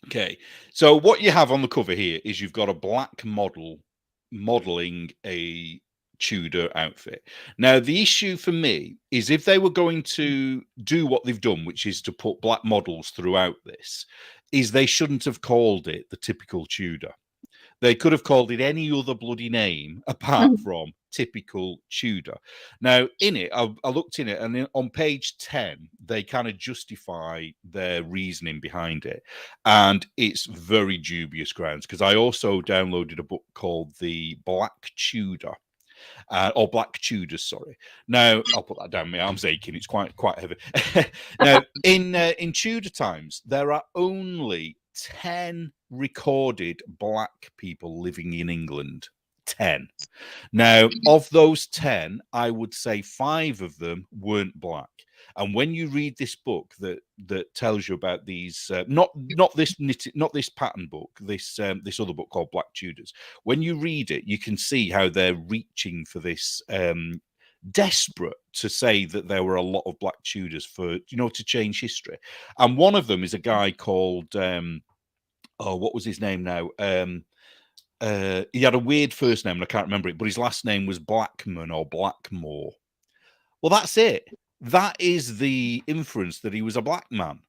Okay, so what you have on the cover here is you've got a black model modeling a Tudor outfit. Now, the issue for me is if they were going to do what they've done, which is to put black models throughout this, is they shouldn't have called it the typical Tudor. They could have called it any other bloody name apart from typical Tudor. Now, in it, I looked in it, and on page 10, they kind of justify their reasoning behind it. And it's very dubious grounds, because I also downloaded a book called The Black Tudor. Or Black Tudors, sorry. Now, I'll put that down. My arm's aching. It's quite heavy. Now, in Tudor times, there are only 10 recorded black people living in England. 10. Now, of those 10, I would say 5 of them weren't black. And when you read this book that tells you about these, not this pattern book, this other book called Black Tudors, when you read it, you can see how they're reaching for this, desperate to say that there were a lot of Black Tudors for, to change history. And one of them is a guy called, what was his name now? He had a weird first name and I can't remember it, but his last name was Blackman or Blackmore. Well, that's it. That is the inference that he was a black man.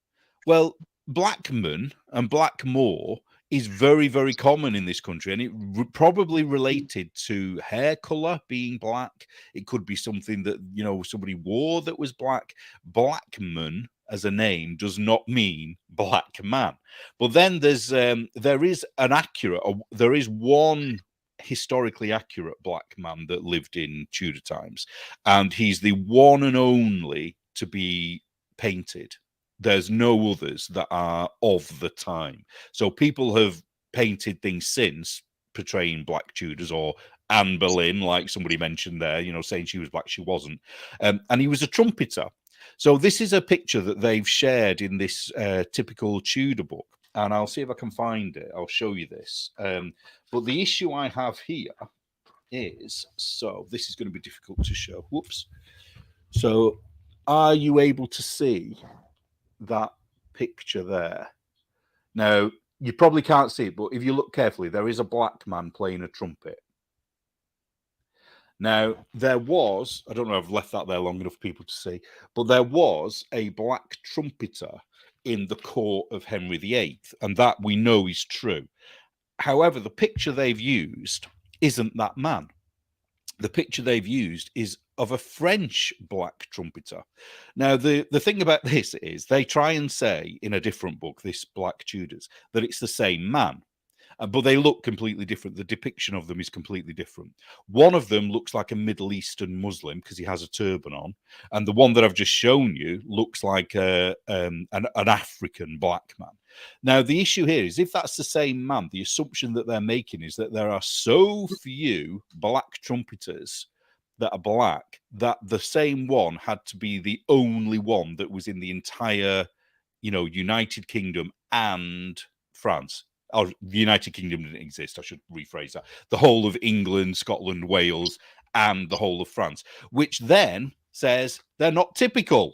Well, Blackman and Blackmore is very, very common in this country, and it probably related to hair color being black. It could be something that, somebody wore that was black. Blackman as a name does not mean black man. But then there is one historically accurate black man that lived in Tudor times, and he's the one and only to be painted. There's no others that are of the time. So people have painted things since portraying Black Tudors, or Anne Boleyn, like somebody mentioned there, saying she was black, she wasn't. And he was a trumpeter. So this is a picture that they've shared in this typical Tudor book. And I'll see if I can find it. I'll show you this. But the issue I have here is, so this is going to be difficult to show. Whoops. So are you able to see that picture there? Now, you probably can't see it, but if you look carefully, there is a black man playing a trumpet. Now, there was, I don't know if I've left that there long enough for people to see, but there was a black trumpeter in the court of Henry VIII, and that we know is true. However, the picture they've used isn't that man. The picture they've used is of a French black trumpeter. Now, the thing about this is they try and say in a different book, this Black Tudors, that it's the same man. But they look completely different. The depiction of them is completely different. One of them looks like a Middle Eastern Muslim because he has a turban on, and the one that I've just shown you looks like an African black man. Now, the issue here is if that's the same man, the assumption that they're making is that there are so few black trumpeters that are black that the same one had to be the only one that was in the entire, United Kingdom and France. Or the United Kingdom didn't exist. I should rephrase that. The whole of England, Scotland, Wales, and the whole of France, which then says they're not typical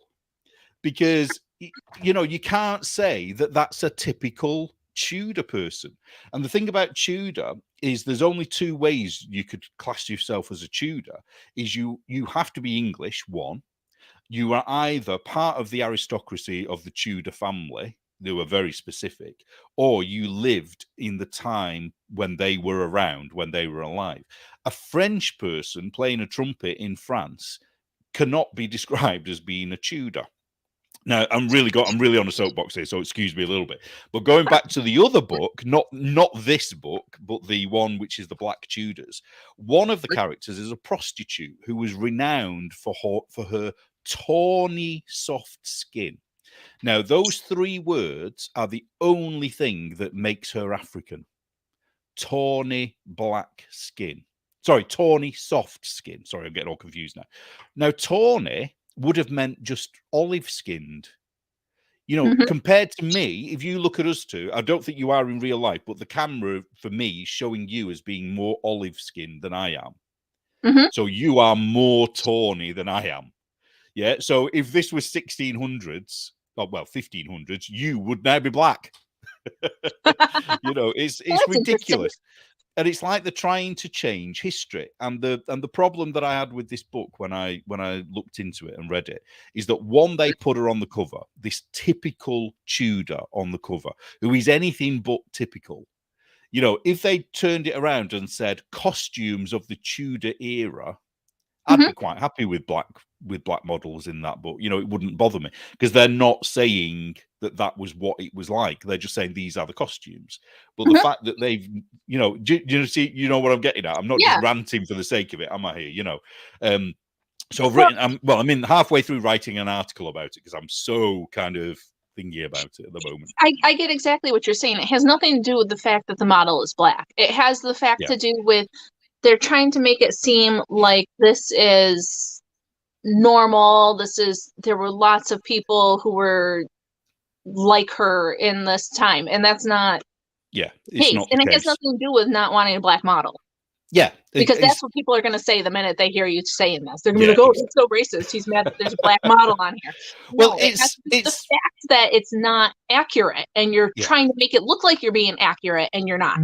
because, you can't say that that's a typical Tudor person. And the thing about Tudor is there's only two ways you could class yourself as a Tudor is you have to be English, one. You are either part of the aristocracy of the Tudor family, they were very specific, or you lived in the time when they were around, when they were alive. A French person playing a trumpet in France cannot be described as being a Tudor. Now, I'm really on a soapbox here, so excuse me a little bit. But going back to the other book, not this book, but the one which is the Black Tudors, one of the characters is a prostitute who was renowned for her tawny, soft skin. Now, those three words are the only thing that makes her African. Tawny, black skin. Sorry, tawny, soft skin. Sorry, I'm getting all confused now. Now, tawny would have meant just olive-skinned. Compared to me, if you look at us two, I don't think you are in real life, but the camera, for me, is showing you as being more olive-skinned than I am. Mm-hmm. So you are more tawny than I am. Yeah, so if this was 1600s, well, 1500s, you would now be black. It's ridiculous. And it's like they're trying to change history. And the problem that I had with this book when I looked into it and read it is that one, they put her on the cover, this typical Tudor on the cover, who is anything but typical. If they turned it around and said costumes of the Tudor era, I'd be quite happy with black models in that book. It wouldn't bother me because they're not saying that was what it was like. They're just saying these are the costumes. But the fact that they've, do you see, what I'm getting at? I'm not just ranting for the sake of it, am I here? So I've written, I'm in halfway through writing an article about it because I'm so kind of thingy about it at the moment. I get exactly what you're saying. It has nothing to do with the fact that the model is black. It has the fact to do with they're trying to make it seem like this is normal. There were lots of people who were like her in this time, and that's not the case. not and the it case. has nothing to do with not wanting a black model. Yeah, because that's what people are going to say the minute they hear you saying this. They're going to be like, "Oh, it's so racist. He's mad that there's a black model on here." Well, no, it's the fact that it's not accurate, and you're trying to make it look like you're being accurate, and you're not.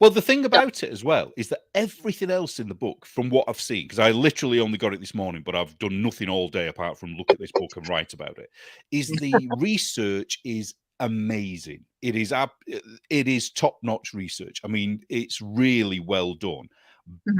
Well, the thing about it as well is that everything else in the book, from what I've seen, because I literally only got it this morning, but I've done nothing all day apart from look at this book and write about it, is the research is amazing. It is top-notch research. I mean, it's really well done.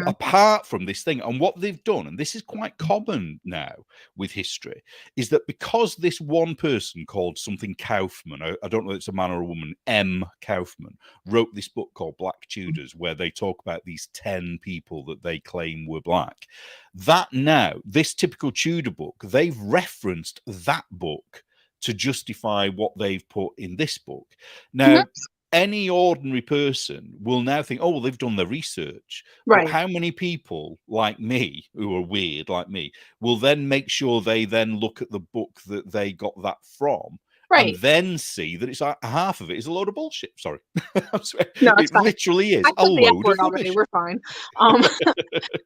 Apart from this thing, and what they've done, and this is quite common now with history, is that because this one person called something Kaufman, I don't know if it's a man or a woman, M. Kaufman, wrote this book called Black Tudors, where they talk about these 10 people that they claim were black. That now, this typical Tudor book, they've referenced that book to justify what they've put in this book. Now, any ordinary person will now think, oh, well, they've done their research. Right. But how many people like me, who are weird like me, will then make sure they then look at the book that they got that from, and then see that it's like half of it is a load of bullshit. Sorry. No, it literally is a load of rubbish. We're fine.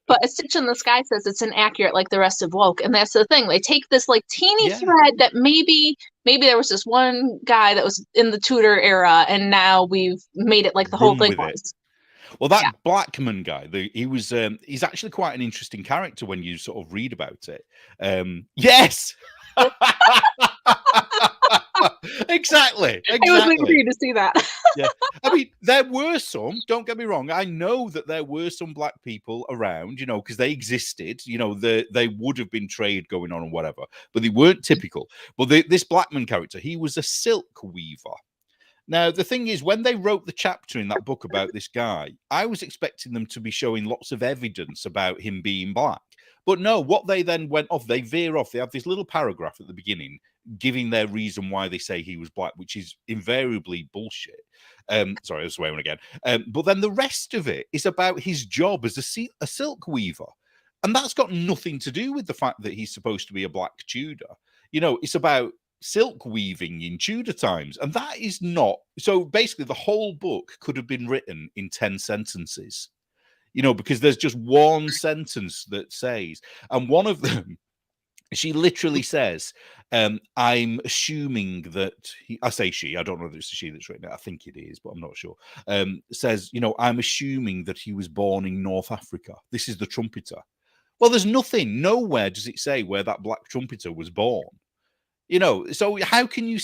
But A Stitch in the Sky says it's inaccurate like the rest of woke. And that's the thing. They take this like teeny thread that maybe there was this one guy that was in the Tudor era, and now we've made it like the whole thing was. Well, that Blackman guy, he's actually quite an interesting character when you sort of read about it. Yes! Exactly, I was waiting for exactly. you to see that. Yeah. I mean, there were some, don't get me wrong. I know that there were some black people around, you know, because they existed, you know, they would have been trade going on and whatever, but they weren't typical. But this Blackman character, he was a silk weaver. Now, the thing is, when they wrote the chapter in that book about this guy, I was expecting them to be showing lots of evidence about him being black. But no, what they then went off, they veer off. They have this little paragraph at the beginning giving their reason why they say he was black, which is invariably bullshit. Sorry, I was swearing again. But then the rest of it is about his job as a silk weaver. And that's got nothing to do with the fact that he's supposed to be a black Tudor. You know, it's about silk weaving in Tudor times. And that is not. So basically, the whole book could have been written in 10 sentences, you know, because there's just one sentence that says, and one of them, she literally says, I'm assuming that I say she, I don't know if it's a she that's written it, I think it is, but I'm not sure. Says, you know, I'm assuming that he was born in North Africa. This is the trumpeter. Well, there's nothing, nowhere does it say where that black trumpeter was born. You know, so how can you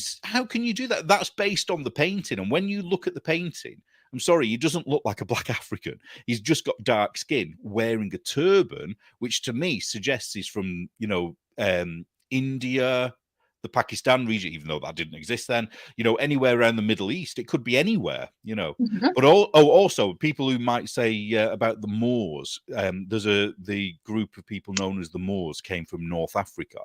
do that? That's based on the painting, and when you look at the painting, I'm sorry, he doesn't look like a black African. He's just got dark skin, wearing a turban, which to me suggests he's from, you know, India, the Pakistan region, even though that didn't exist then, you know, anywhere around the Middle East. It could be anywhere, you know. Mhm. But also people who might say about the Moors, the group of people known as the Moors came from North Africa.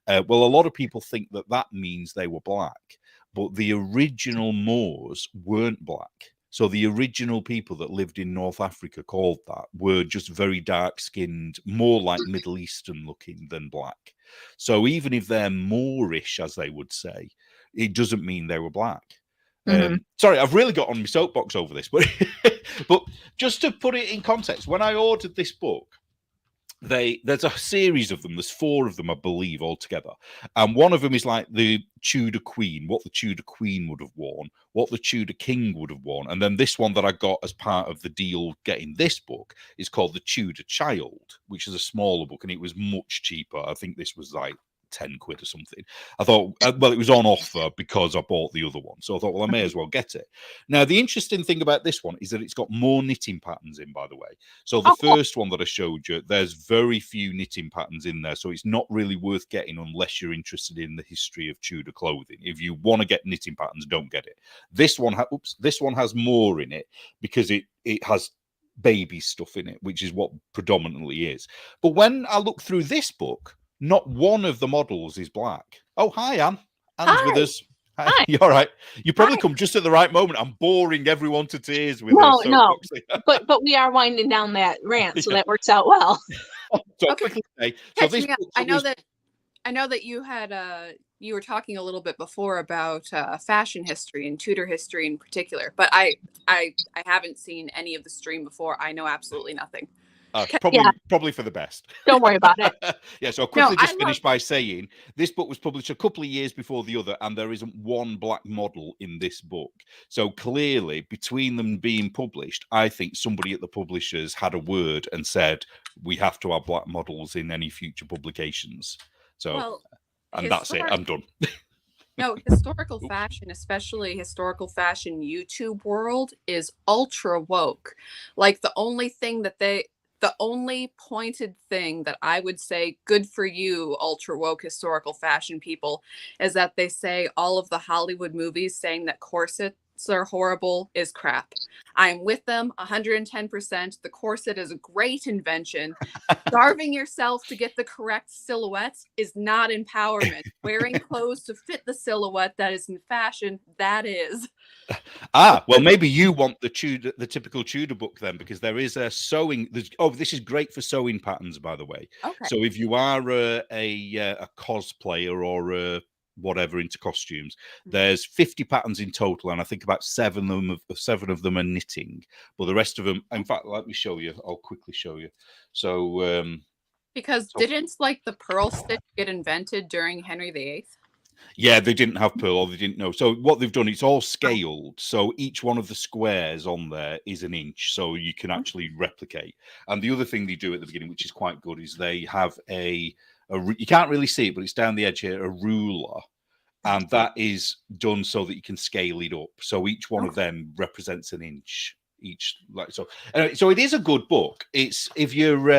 Well, a lot of people think that that means they were black, but the original Moors weren't black. So the original people that lived in North Africa called that were just very dark skinned, more like Middle Eastern looking than black. So even if they're Moorish, as they would say, it doesn't mean they were black. Mhm. Sorry, I've really got on my soapbox over this, but but just to put it in context, when I ordered this book, there's a series of them. There's 4 of them, I believe, altogether. And one of them is like the Tudor Queen, what the Tudor Queen would have worn, what the Tudor King would have worn. And then this one that I got as part of the deal getting this book is called The Tudor Child, which is a smaller book, and it was much cheaper. I think this was like 10 quid or something. I thought, well, it was on offer because I bought the other one. So I thought, well, I may as well get it. Now, the interesting thing about this one is that it's got more knitting patterns in, by the way. So the Oh, cool. first one that I showed you, there's very few knitting patterns in there. So it's not really worth getting unless you're interested in the history of Tudor clothing. If you want to get knitting patterns, don't get it. This one, this one has more in it because it has baby stuff in it, which is what predominantly is. But when I look through this book, not one of the models is black. Oh, hi, Anne. Anne's with Hi. us. Hi. Hi. You all right? You probably Hi. come just at the right moment. I'm boring everyone to tears with No, this no. soapbox. But we are winding down that rant, so Yeah. that works out well. So Okay. quickly say, so Catch this me up. book I know was that you had you were talking a little bit before about fashion history and Tudor history in particular, but I haven't seen any of the stream before. I know absolutely nothing. Yeah, probably for the best. don't worry about it. Yeah, so I'll No, quickly I just love. finish by saying this book was published a couple of years before the other, and there isn't one black model in this book. So clearly, between them being published, I think somebody at the publishers had a word and said, we have to have black models in any future publications. So, Well, and that's it. I'm done. No, historical fashion, especially historical fashion YouTube world, is ultra woke. Like the only pointed thing that I would say good for you, ultra woke historical fashion people, is that they say all of the Hollywood movies saying that corsets are horrible is crap. I'm with them 110%. The corset is a great invention. Starving yourself to get the correct silhouettes is not empowerment. Wearing clothes to fit the silhouette that is in fashion, that is. Well, maybe you want the typical Tudor book then, because there is a sewing. This is great for sewing patterns, by the way. Okay. So if you are a cosplayer or whatever into costumes, there's 50 patterns in total, and I think about seven of them are knitting, but the rest of them, in fact, let me show you. I'll quickly show you. So Because didn't like the pearl stitch get invented during Henry VIII? yeah, they didn't have pearl, or they didn't know. So what they've done, it's all scaled. So each one of the squares on there is an inch, so you can actually replicate. And the other thing they do at the beginning, which is quite good, is they have a you can't really see it, but it's down the edge here, a ruler. And that is done so that you can scale it up. So each one of them represents an inch each. Like so. Anyway, so it is a good book. It's if you're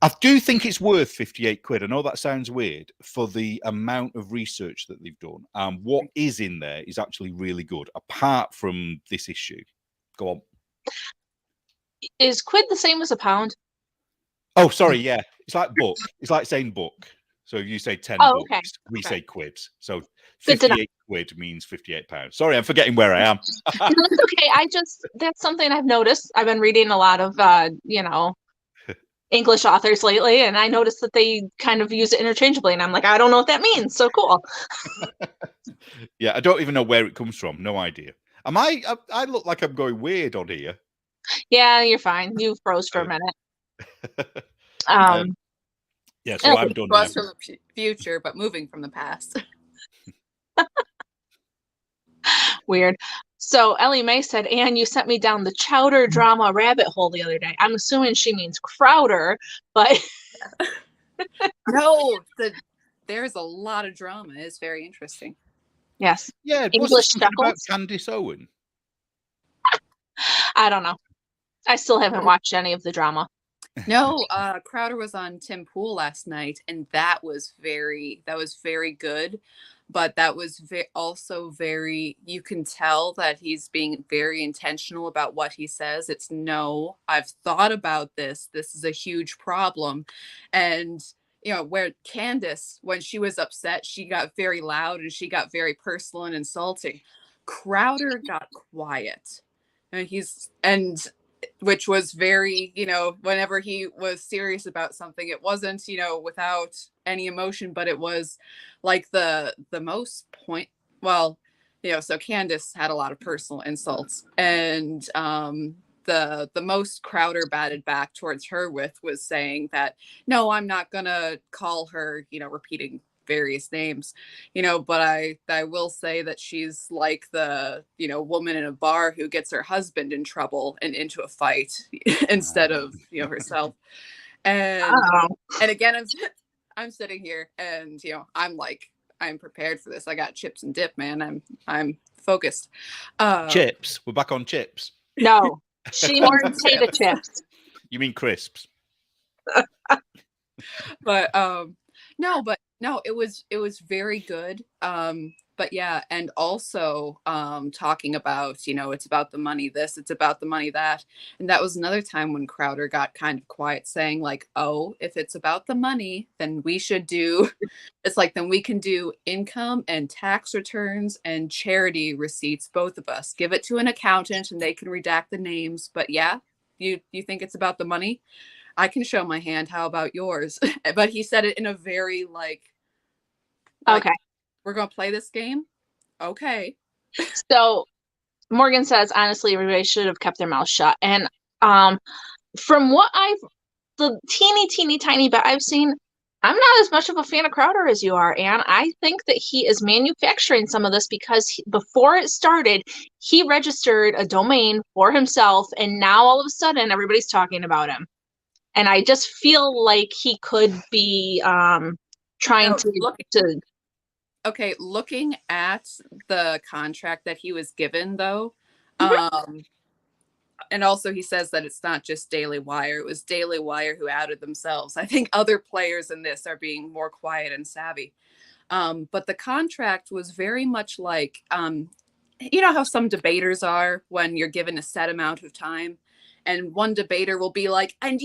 I do think it's worth 58 quid. I know that sounds weird for the amount of research that they've done. And what is in there is actually really good, apart from this issue. Go on. Is quid the same as a pound? Oh, sorry. Yeah. It's like book. It's like saying book. So if you say 10 Oh, books, okay. we say quids. So Good to know. 58 quid means 58 pounds. Sorry, I'm forgetting where I am. No, it's okay. That's something I've noticed. I've been reading a lot of, English authors lately, and I noticed that they kind of use it interchangeably. And I'm like, I don't know what that means. So cool. Yeah, I don't even know where it comes from. No idea. I look like I'm going weird on here. Yeah, you're fine. You froze for a minute. Yeah, so I'm done now. From the future, but moving from the past. Weird. So Ellie Mae said, Anne, you sent me down the chowder drama rabbit hole the other day. I'm assuming she means Crowder, but No, there's a lot of drama. It's very interesting. yes. Yeah, English about Speckles. Candice Owen. I don't know. I still haven't watched any of the drama. No, Crowder was on Tim Pool last night, and that was very good. But that was also very, you can tell that he's being very intentional about what he says. It's no, I've thought about this. This is a huge problem. And, where Candace, when she was upset, she got very loud and she got very personal and insulting. Crowder got quiet. And which was very, whenever he was serious about something, it wasn't, without any emotion, but it was like the most point. Well, so Candace had a lot of personal insults, and the most Crowder batted back towards her with was saying that, no, I'm not gonna call her, repeating various names, but I will say that she's like the, woman in a bar who gets her husband in trouble and into a fight instead of, herself. And and again, I'm sitting here and, I'm prepared for this. I got chips and dip, man. I'm focused. Chips. We're back on chips. No, she means potato chips. You mean crisps? But no, it was very good. But yeah, and also talking about, it's about the money this, it's about the money that. And that was another time when Crowder got kind of quiet, saying like, oh, if it's about the money, then we should do, it's like, then we can do income and tax returns and charity receipts, both of us. Give it to an accountant and they can redact the names. But yeah, you think it's about the money? I can show my hand. How about yours? But he said it in a very okay, we're going to play this game. Okay. So Morgan says, honestly, everybody should have kept their mouth shut. And from what the teeny tiny bit I've seen, I'm not as much of a fan of Crowder as you are, Anne. I think that he is manufacturing some of this because before it started, he registered a domain for himself, and now all of a sudden everybody's talking about him. And I just feel like he could be trying to. Okay, looking at the contract that he was given, though, and also he says that it's not just Daily Wire. It was Daily Wire who outed themselves. I think other players in this are being more quiet and savvy. But the contract was very much like, how some debaters are when you're given a set amount of time. And one debater will be like, and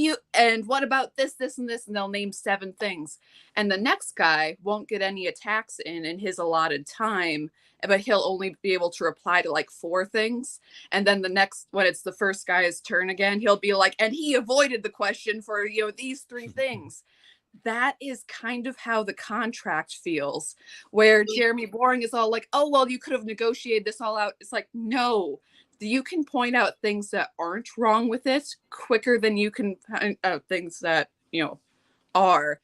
what about this, and this? And they'll name 7 things. And the next guy won't get any attacks in his allotted time, but he'll only be able to reply to 4 things. And then when it's the first guy's turn again, he'll be like, and he avoided the question for, these 3 things. That is kind of how the contract feels, where Jeremy Boring is all like, oh, well, you could have negotiated this all out. It's like, no. You can point out things that aren't wrong with it quicker than you can point out things that, are.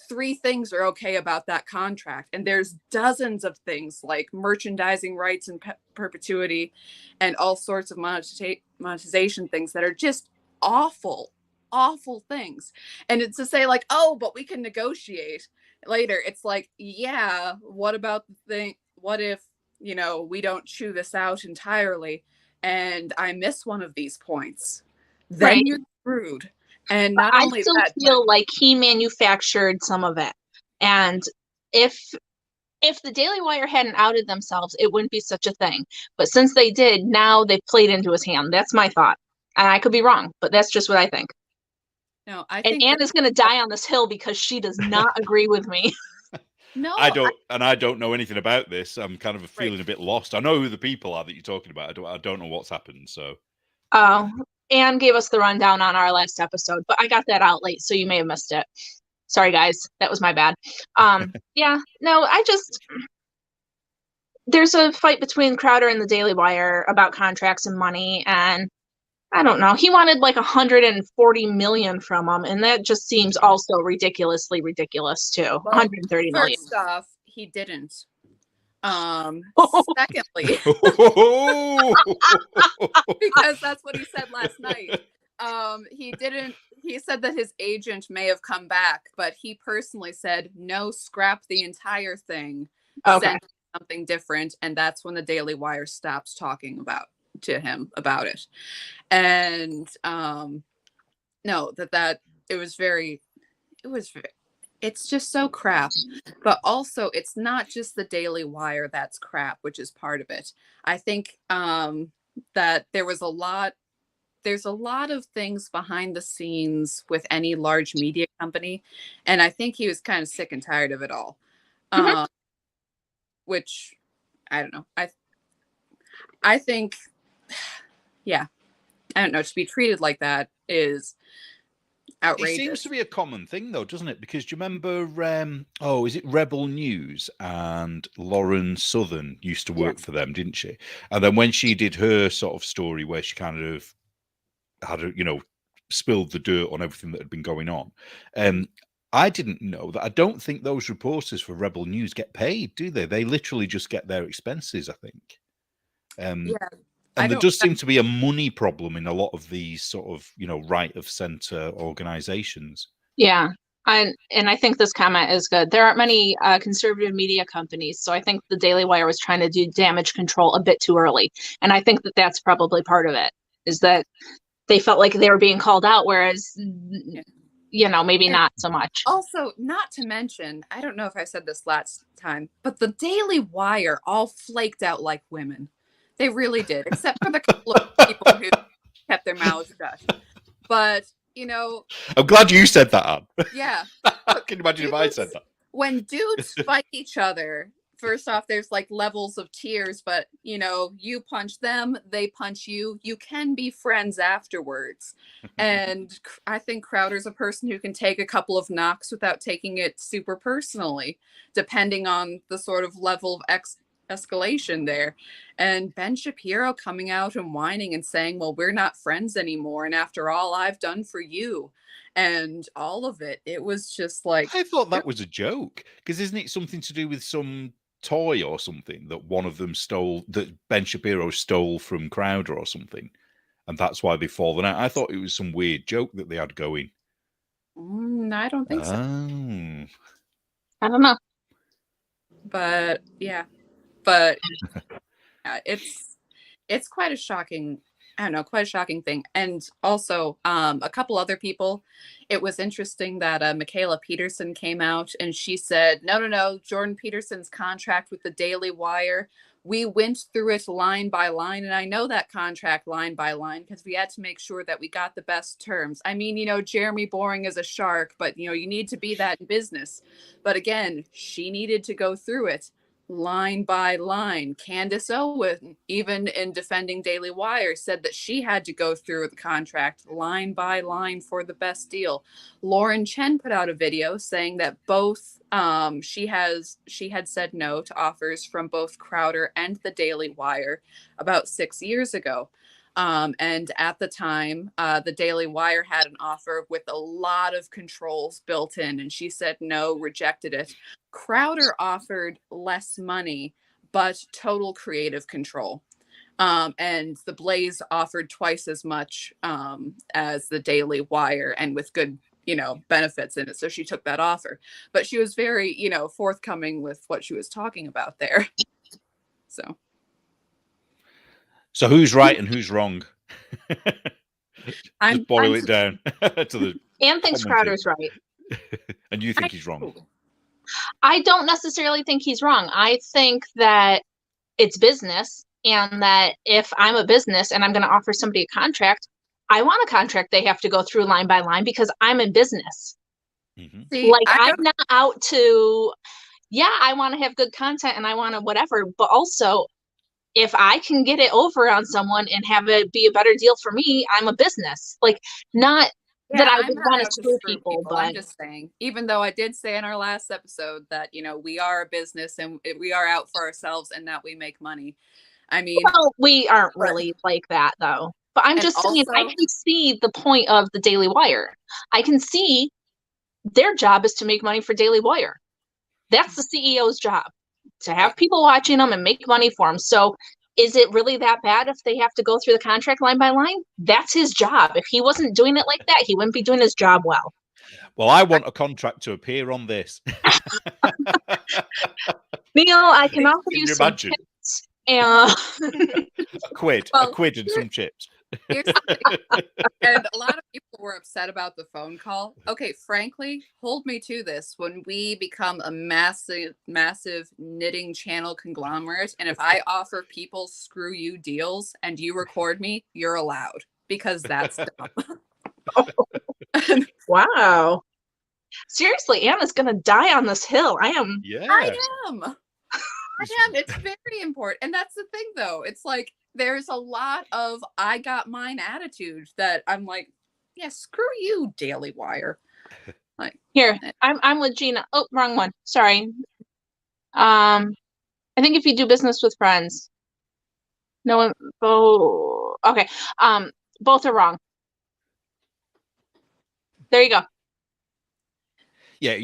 3 things are okay about that contract. And there's dozens of things like merchandising rights and perpetuity and all sorts of monetization things that are just awful. awful things. And it's to say like, oh, but we can negotiate later. It's like, yeah, what about the thing? What if, you know, we don't chew this out entirely and I miss one of these points? Then Right. you're screwed. And But not I only still that, feel like he manufactured some of it. And if the Daily Wire hadn't outed themselves, it wouldn't be such a thing. But since they did, now they've played into his hand. That's my thought. And I could be wrong, but that's just what I think. no, I And think Anne is going to die on this hill because she does not agree with me. no, I don't know anything about this. I'm kind of feeling Right. a bit lost. I know who the people are that you're talking about. I don't know what's happened. So Oh, Anne gave us the rundown on our last episode, but I got that out late, so you may have missed it. Sorry, guys. That was my bad. Yeah, no, there's a fight between Crowder and the Daily Wire about contracts and money, and I don't know. He wanted like 140 million from him, and that just seems also ridiculously ridiculous too. well, 130 million. first off, he didn't. Secondly, because that's what he said last night. He didn't. He said that his agent may have come back, but he personally said no, scrap the entire thing. Okay. Send something different, and that's when the Daily Wire stops talking to him about it. And no, that it was very, it's just so crap. But also, it's not just the Daily Wire that's crap, which is part of it. I think that there's a lot of things behind the scenes with any large media company, and I think he was kind of sick and tired of it all. Mhm. Which I don't know. I think, yeah, I don't know. To be treated like that is outrageous. it seems to be a common thing, though, doesn't it? Because do you remember? Is it Rebel News? And Lauren Southern used to work Yes. for them, didn't she? And then when she did her sort of story, where she kind of had spilled the dirt on everything that had been going on. I didn't know that. I don't think those reporters for Rebel News get paid, do they? They literally just get their expenses, I think. Yeah. And there does seem to be a money problem in a lot of these sort of, right of center organizations. Yeah. And I think this comment is good. There aren't many conservative media companies, so I think the Daily Wire was trying to do damage control a bit too early. And I think that that's probably part of it, is that they felt like they were being called out, whereas, maybe And not so much. also, not to mention, I don't know if I said this last time, but the Daily Wire all flaked out like women. They really did, except for the couple of people who kept their mouths shut. But, I'm glad you said that, Anne. yeah. Can you imagine if I said that? When dudes fight each other, first off, there's like levels of tiers, but you punch them, they punch you. You can be friends afterwards. And I think Crowder's a person who can take a couple of knocks without taking it super personally, depending on the sort of level of escalation there. And Ben Shapiro coming out and whining and saying, well, we're not friends anymore. And after all I've done for you, and all of it, it was just like, I thought that was a joke, because isn't it something to do with some toy or something that one of them stole, that Ben Shapiro stole from Crowder or something, and that's why they've fallen out? I thought it was some weird joke that they had going. I don't think so. I don't know. But yeah, it's quite a shocking, I don't know, quite a shocking thing. And also, a couple other people, it was interesting that Michaela Peterson came out and she said, no, Jordan Peterson's contract with the Daily Wire, we went through it line by line. And I know that contract line by line because we had to make sure that we got the best terms. I mean, Jeremy Boring is a shark, but, you need to be that in business. But again, she needed to go through it line by line. Candace Owen, even in defending Daily Wire, said that she had to go through the contract line by line for the best deal. Lauren Chen put out a video saying that both she had said no to offers from both Crowder and the Daily Wire about 6 years ago. And at the time, the Daily Wire had an offer with a lot of controls built in, and she said no, rejected it. Crowder offered less money, but total creative control. And the Blaze offered twice as much as the Daily Wire, and with good, benefits in it. So she took that offer, but she was very, forthcoming with what she was talking about there. So who's right and who's wrong? I'm Just boil it down to the. Anne thinks Crowder's right. And you think he's wrong? I don't necessarily think he's wrong. I think that it's business, and that if I'm a business and I'm going to offer somebody a contract, I want a contract they have to go through line by line because I'm in business. Mm-hmm. See, I'm not out to, I want to have good content and I want to whatever, but also if I can get it over on someone and have it be a better deal for me, I'm a business. Not that I would want to screw people, but I'm just saying, even though I did say in our last episode that, we are a business and we are out for ourselves and that we make money. I mean, well, we aren't really like that though. But I'm just saying, I can see the point of the Daily Wire. I can see their job is to make money for Daily Wire. That's the CEO's job, to have people watching them and make money for them. So is it really that bad if they have to go through the contract line by line? That's his job. If he wasn't doing it like that, he wouldn't be doing his job well. Well, I want a contract to appear on this. Neil, I can offer you some tips. And a quid and some chips. Here's the thing. And a lot of people were upset about the phone call. Okay, frankly, hold me to this. When we become a massive knitting channel conglomerate, and if I offer people screw you deals and you record me, you're allowed, because that's dumb. Wow. Seriously, Anna's gonna die on this hill. I am. Yeah. I am. It's very important. And that's the thing, though. It's like there's a lot of I got mine attitude that I'm like, yeah, screw you, Daily Wire. Like, here, I'm with Gina. Oh, wrong one. Sorry. I think if you do business with friends, no one. Oh, okay. Both are wrong. There you go. Yeah,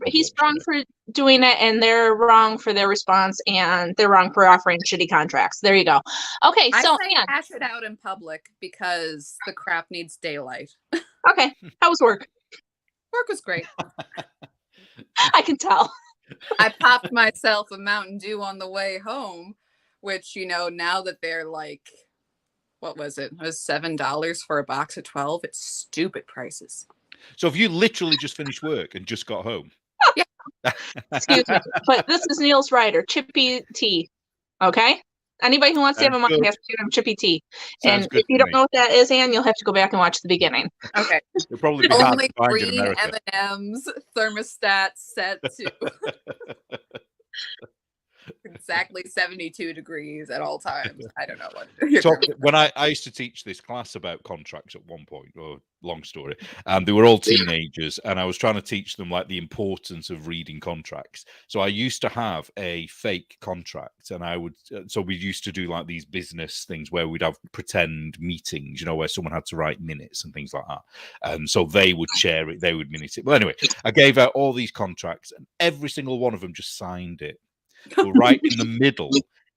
he's wrong for doing it, and they're wrong for their response, and they're wrong for offering shitty contracts. There you go. Okay, so I say hash it out in public because the crap needs daylight. Okay, how was work? Work was great. I can tell. I popped myself a Mountain Dew on the way home, which, now that they're like, what was it? It was $7 for a box of 12. It's stupid prices. So have you literally just finished work and just got home? Yeah. Excuse me, but this is Neil's Rider, Chippy Tea. Okay? Anybody who wants to have a money has to give him Chippy Tea. And if you don't know what that is, Anne, you'll have to go back and watch the beginning. Okay. It'll probably be only green M&Ms thermostat set to exactly 72 degrees at all times. I don't know what. So when I used to teach this class about contracts at one point, or long story, they were all teenagers, and I was trying to teach them like the importance of reading contracts. So I used to have a fake contract, and I would. So we used to do like these business things where we'd have pretend meetings, where someone had to write minutes and things like that. And so they would share it, they would minute it. Well, anyway, I gave out all these contracts, and every single one of them just signed it. But right in the middle,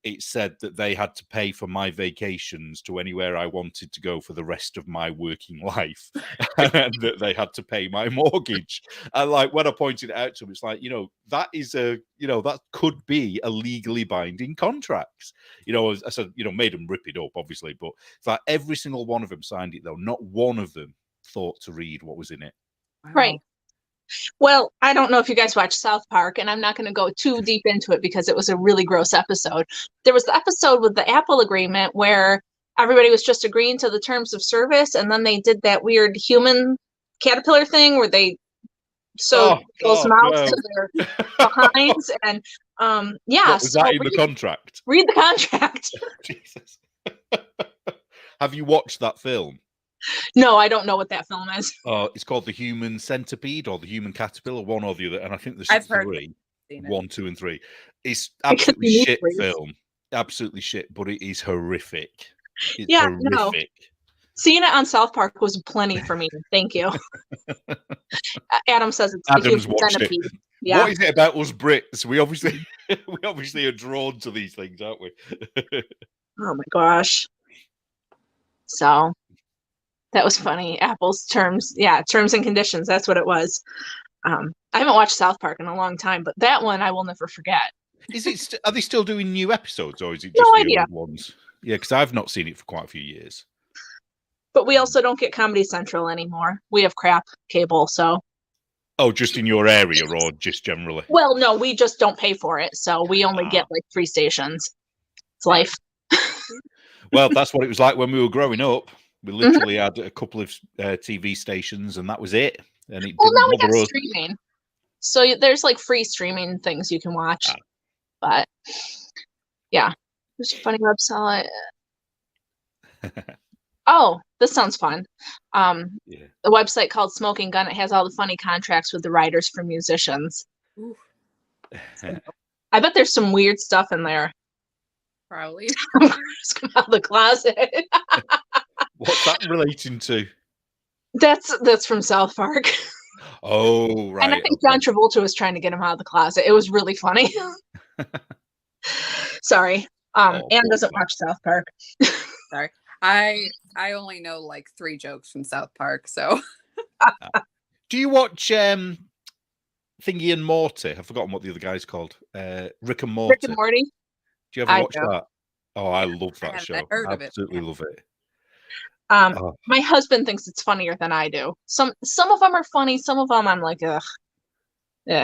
it said that they had to pay for my vacations to anywhere I wanted to go for the rest of my working life, and that they had to pay my mortgage. And like when I pointed it out to them, it's like, that is that could be a legally binding contract. I said, made them rip it up, obviously, but it's like every single one of them signed it, though. Not one of them thought to read what was in it. Right. Well, I don't know if you guys watch South Park, and I'm not going to go too deep into it because it was a really gross episode. There was the episode with the Apple agreement where everybody was just agreeing to the terms of service, and then they did that weird human caterpillar thing where they sewed people's mouths to their behinds. And was that in the contract? Read the contract. Jesus. Have you watched that film? No, I don't know what that film is. It's called The Human Centipede or The Human Caterpillar, one or the other. And I think there's three. 1, 2, and 3. It's absolutely shit film. Absolutely shit, but it is horrific. It's horrific. No. Seeing it on South Park was plenty for me. Thank you. Adam says it's Adam's the Human Centipede. It. Yeah. What is it about us Brits? We obviously are drawn to these things, aren't we? Oh my gosh. So that was funny. Apple's terms and conditions. That's what it was. I haven't watched South Park in a long time, but that one I will never forget. Are they still doing new episodes, or is it No just the idea. old ones? Yeah, because I've not seen it for quite a few years. But we also don't get Comedy Central anymore. We have crap cable, so. Oh, just in your area, or just generally? Well, no, we just don't pay for it, so we only get like 3 stations. It's life. Well, that's what it was like when we were growing up. We literally had a couple of TV stations, and that was it. And it Well, didn't now we got bother us. streaming, so there's like free streaming things you can watch. But yeah, there's a funny website. Oh, this sounds fun. A website called Smoking Gun. It has all the funny contracts with the writers for musicians. I bet there's some weird stuff in there. Probably. Just come out of the closet. What's that relating to? That's from South Park. Oh, right. And I think John Travolta was trying to get him out of the closet. It was really funny. Sorry. Anne doesn't watch South Park. Sorry. I only know like 3 jokes from South Park, so. Do you watch Thingy and Morty? I've forgotten what the other guy's called. Rick and Morty. Rick and Morty? Do you ever watch that? Oh, I love that show. Heard of Absolutely love it. My husband thinks it's funnier than I do. Some of them are funny. Some of them I'm like, ugh. Yeah.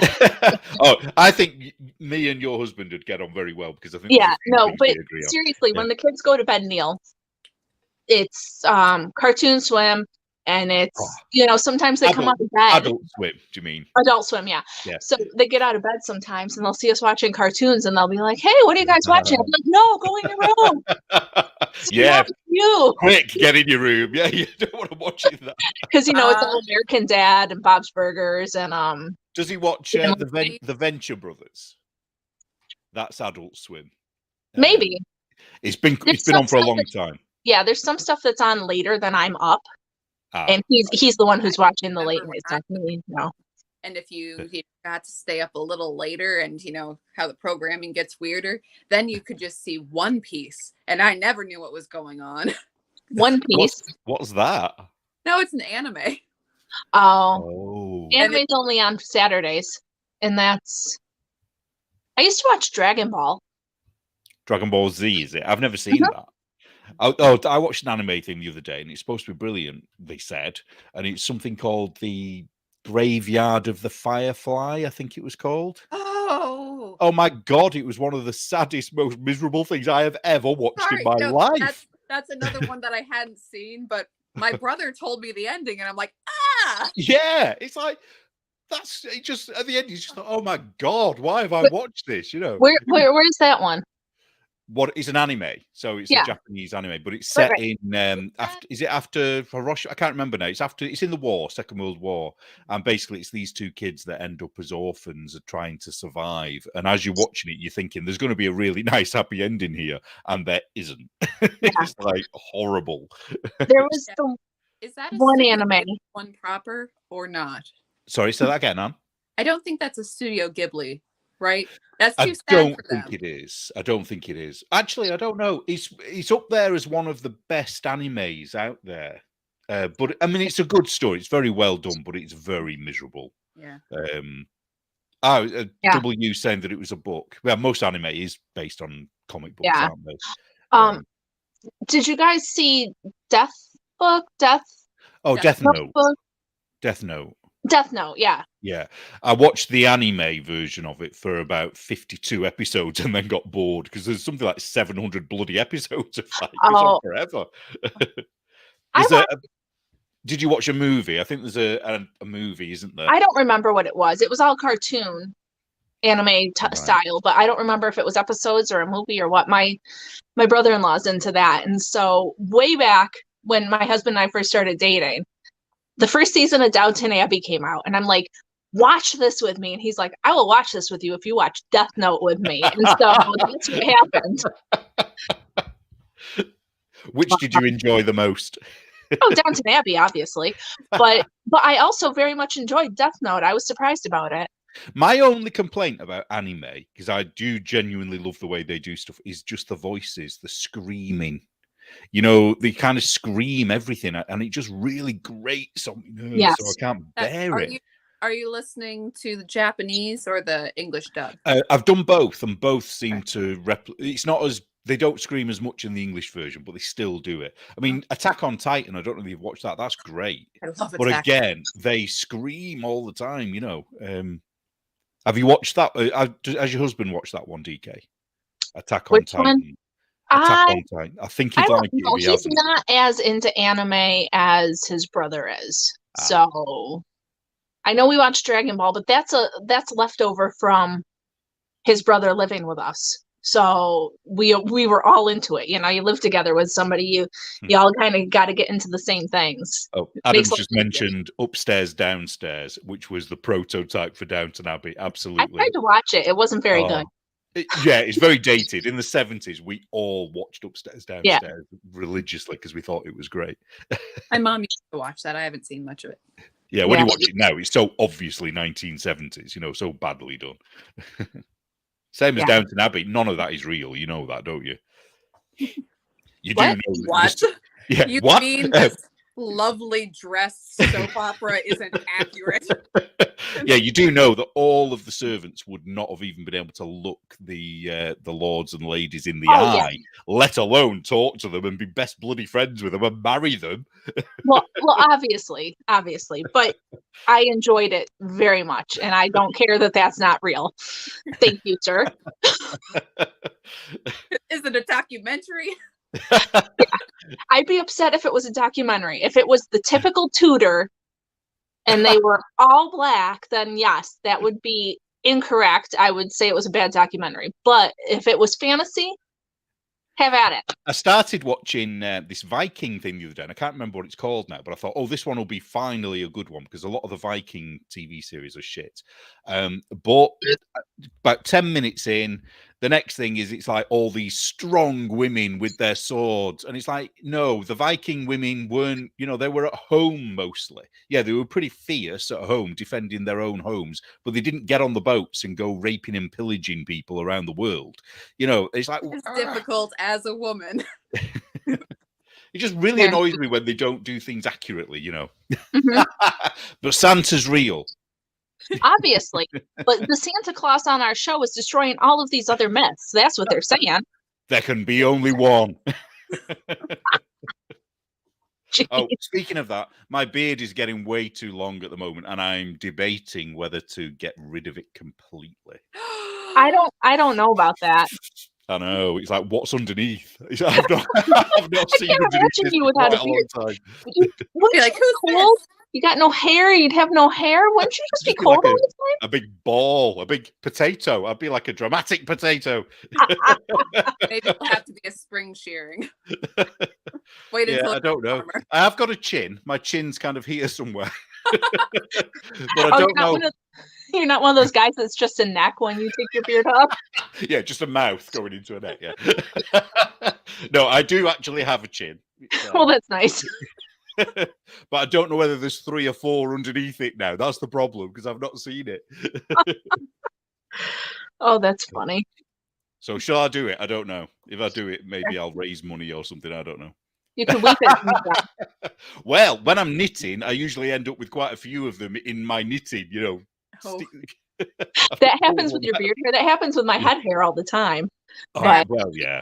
Oh, I think me and your husband would get on very well because I think. Yeah, no, but seriously, when the kids go to bed, Neil, it's Cartoon Swim, and it's sometimes they come out of bed. Adult Swim, do you mean? Adult Swim, yeah. So they get out of bed sometimes, and they'll see us watching cartoons, and they'll be like, "Hey, what are you guys watching?" I'm like, "No, go in your room." Yeah, you quick, get in your room. Yeah, you don't want to watch it that because it's all American Dad and Bob's Burgers and Does he watch the Venture Brothers? That's Adult Swim. Maybe it's been on for a long time. Yeah, there's some stuff that's on later than I'm up, and he's the one who's watching the late night stuff. And if you got to stay up a little later, and how the programming gets weirder, then you could just see One Piece, and I never knew what was going on. One Piece. What's that? No, it's an anime. Oh. Anime's only on Saturdays, and that's. I used to watch Dragon Ball. Dragon Ball Z, is it? I've never seen that. I watched an anime thing the other day, and it's supposed to be brilliant, they said. And it's something called the Graveyard of the Firefly, I think it was called. Oh my God, it was one of the saddest, most miserable things I have ever watched in my life. That's another one that I hadn't seen, but my brother told me the ending, and I'm like, Yeah, it's like, that's it. Just at the end, he's just like, oh my God, why have I watched this? Where's that one? What is an anime? So it's a Japanese anime, but it's set in after Hiroshima? I can't remember now. It's in the war, Second World War, and basically it's these 2 kids that end up as orphans and trying to survive. And as you're watching it, you're thinking there's going to be a really nice happy ending here, and there isn't. It's like horrible. There was is that one anime, one proper or not? Sorry, say that again, Anne. I don't think that's a Studio Ghibli. Right? That's too sad. I don't think it is. I don't think it is. Actually, I don't know. It's up there as one of the best animes out there. But I mean, it's a good story. It's very well done, but it's very miserable. Yeah. W saying that it was a book. Well, most anime is based on comic books, aren't they? Did you guys see Death Note? Death Note. Death Note, yeah. Yeah. I watched the anime version of it for about 52 episodes and then got bored because there's something like 700 bloody episodes of that. It goes on forever. Did you watch a movie? I think there's a movie, isn't there? I don't remember what it was. It was all cartoon anime style, but I don't remember if it was episodes or a movie or what. My brother-in-law's into that. And so way back when my husband and I first started dating, the first season of Downton Abbey came out, and I'm like, watch this with me. And he's like, I will watch this with you if you watch Death Note with me. And so that's what happened. Which did you enjoy the most? Downton Abbey, obviously. But I also very much enjoyed Death Note. I was surprised about it. My only complaint about anime, because I do genuinely love the way they do stuff, is just the voices, the screaming. They kind of scream everything, and it just really grates on my nerves, Yes. so I can't bear it. Are you listening to the Japanese or the English dub? I've done both, and both seem to it's not as they don't scream as much in the English version, but they still do it. I mean, Attack on Titan, I don't know if you've watched that. That's great. I love But Attack. again, they scream all the time, Have you watched that? Has your husband watched that one, DK? Attack on Titan. One? Attack on Titan. I think he'd like it if he he's hasn't. not as into anime as his brother is. So I know we watched Dragon Ball, but that's leftover from his brother living with us. So we were all into it. You live together with somebody, you all kind of got to get into the same things. Oh, Adam's just mentioned Upstairs, Downstairs, which was the prototype for Downton Abbey. Absolutely. I tried to watch it. It wasn't very good. It's very dated. In the 70s, we all watched Upstairs, Downstairs religiously because we thought it was great. My mom used to watch that. I haven't seen much of it. Yeah, when you watch it now, it's so obviously 1970s, so badly done. Same as Downton Abbey. None of that is real. You know that, don't you? You do know what? Yeah, you what? mean this lovely dressed soap opera isn't accurate? Yeah, you do know that all of the servants would not have even been able to look the lords and ladies in the eye, let alone talk to them and be best bloody friends with them and marry them. Well, obviously, but I enjoyed it very much, and I don't care that that's not real. Thank you, sir. Is it a documentary? Yeah. I'd be upset if it was a documentary. If it was the typical Tudor and they were all black, then yes, that would be incorrect. I would say it was a bad documentary. But if it was fantasy, have at it. I started watching this Viking thing the other day, and I can't remember what it's called now, but I thought, this one will be finally a good one, because a lot of the Viking TV series are shit. But about 10 minutes in, the next thing is it's like all these strong women with their swords. And it's like, no, the Viking women weren't, they were at home mostly. Yeah, they were pretty fierce at home, defending their own homes, but they didn't get on the boats and go raping and pillaging people around the world. It's like... It's difficult as a woman. It just really annoys me when they don't do things accurately, Mm-hmm. But Santa's real. Obviously. But the Santa Claus on our show is destroying all of these other myths. That's what they're saying. There can be only one. Oh, speaking of that, my beard is getting way too long at the moment, and I'm debating whether to get rid of it completely. I don't know about that. I know, it's like, what's underneath? I've not seen underneath this you for without quite a a long time. You're like, who's cold? this? You got no hair? You'd have no hair? Wouldn't you just be cold all the time? A big ball, a big potato. I'd be like a dramatic potato. Maybe it'll have to be a spring shearing. Wait until I don't know. Summer. I have got a chin. My chin's kind of here somewhere. But I don't know. You're not one of those guys that's just a neck when you take your beard off? Yeah, just a mouth going into a neck, yeah. No, I do actually have a chin. Well, that's nice. But I don't know whether there's 3 or 4 underneath it now. That's the problem, because I've not seen it. Oh, that's funny. So shall I do it? I don't know. If I do it, maybe I'll raise money or something. I don't know. You could weep it. Well, when I'm knitting, I usually end up with quite a few of them in my knitting, Oh. That happens with your beard hair. That happens with my head hair all the time. Well, yeah.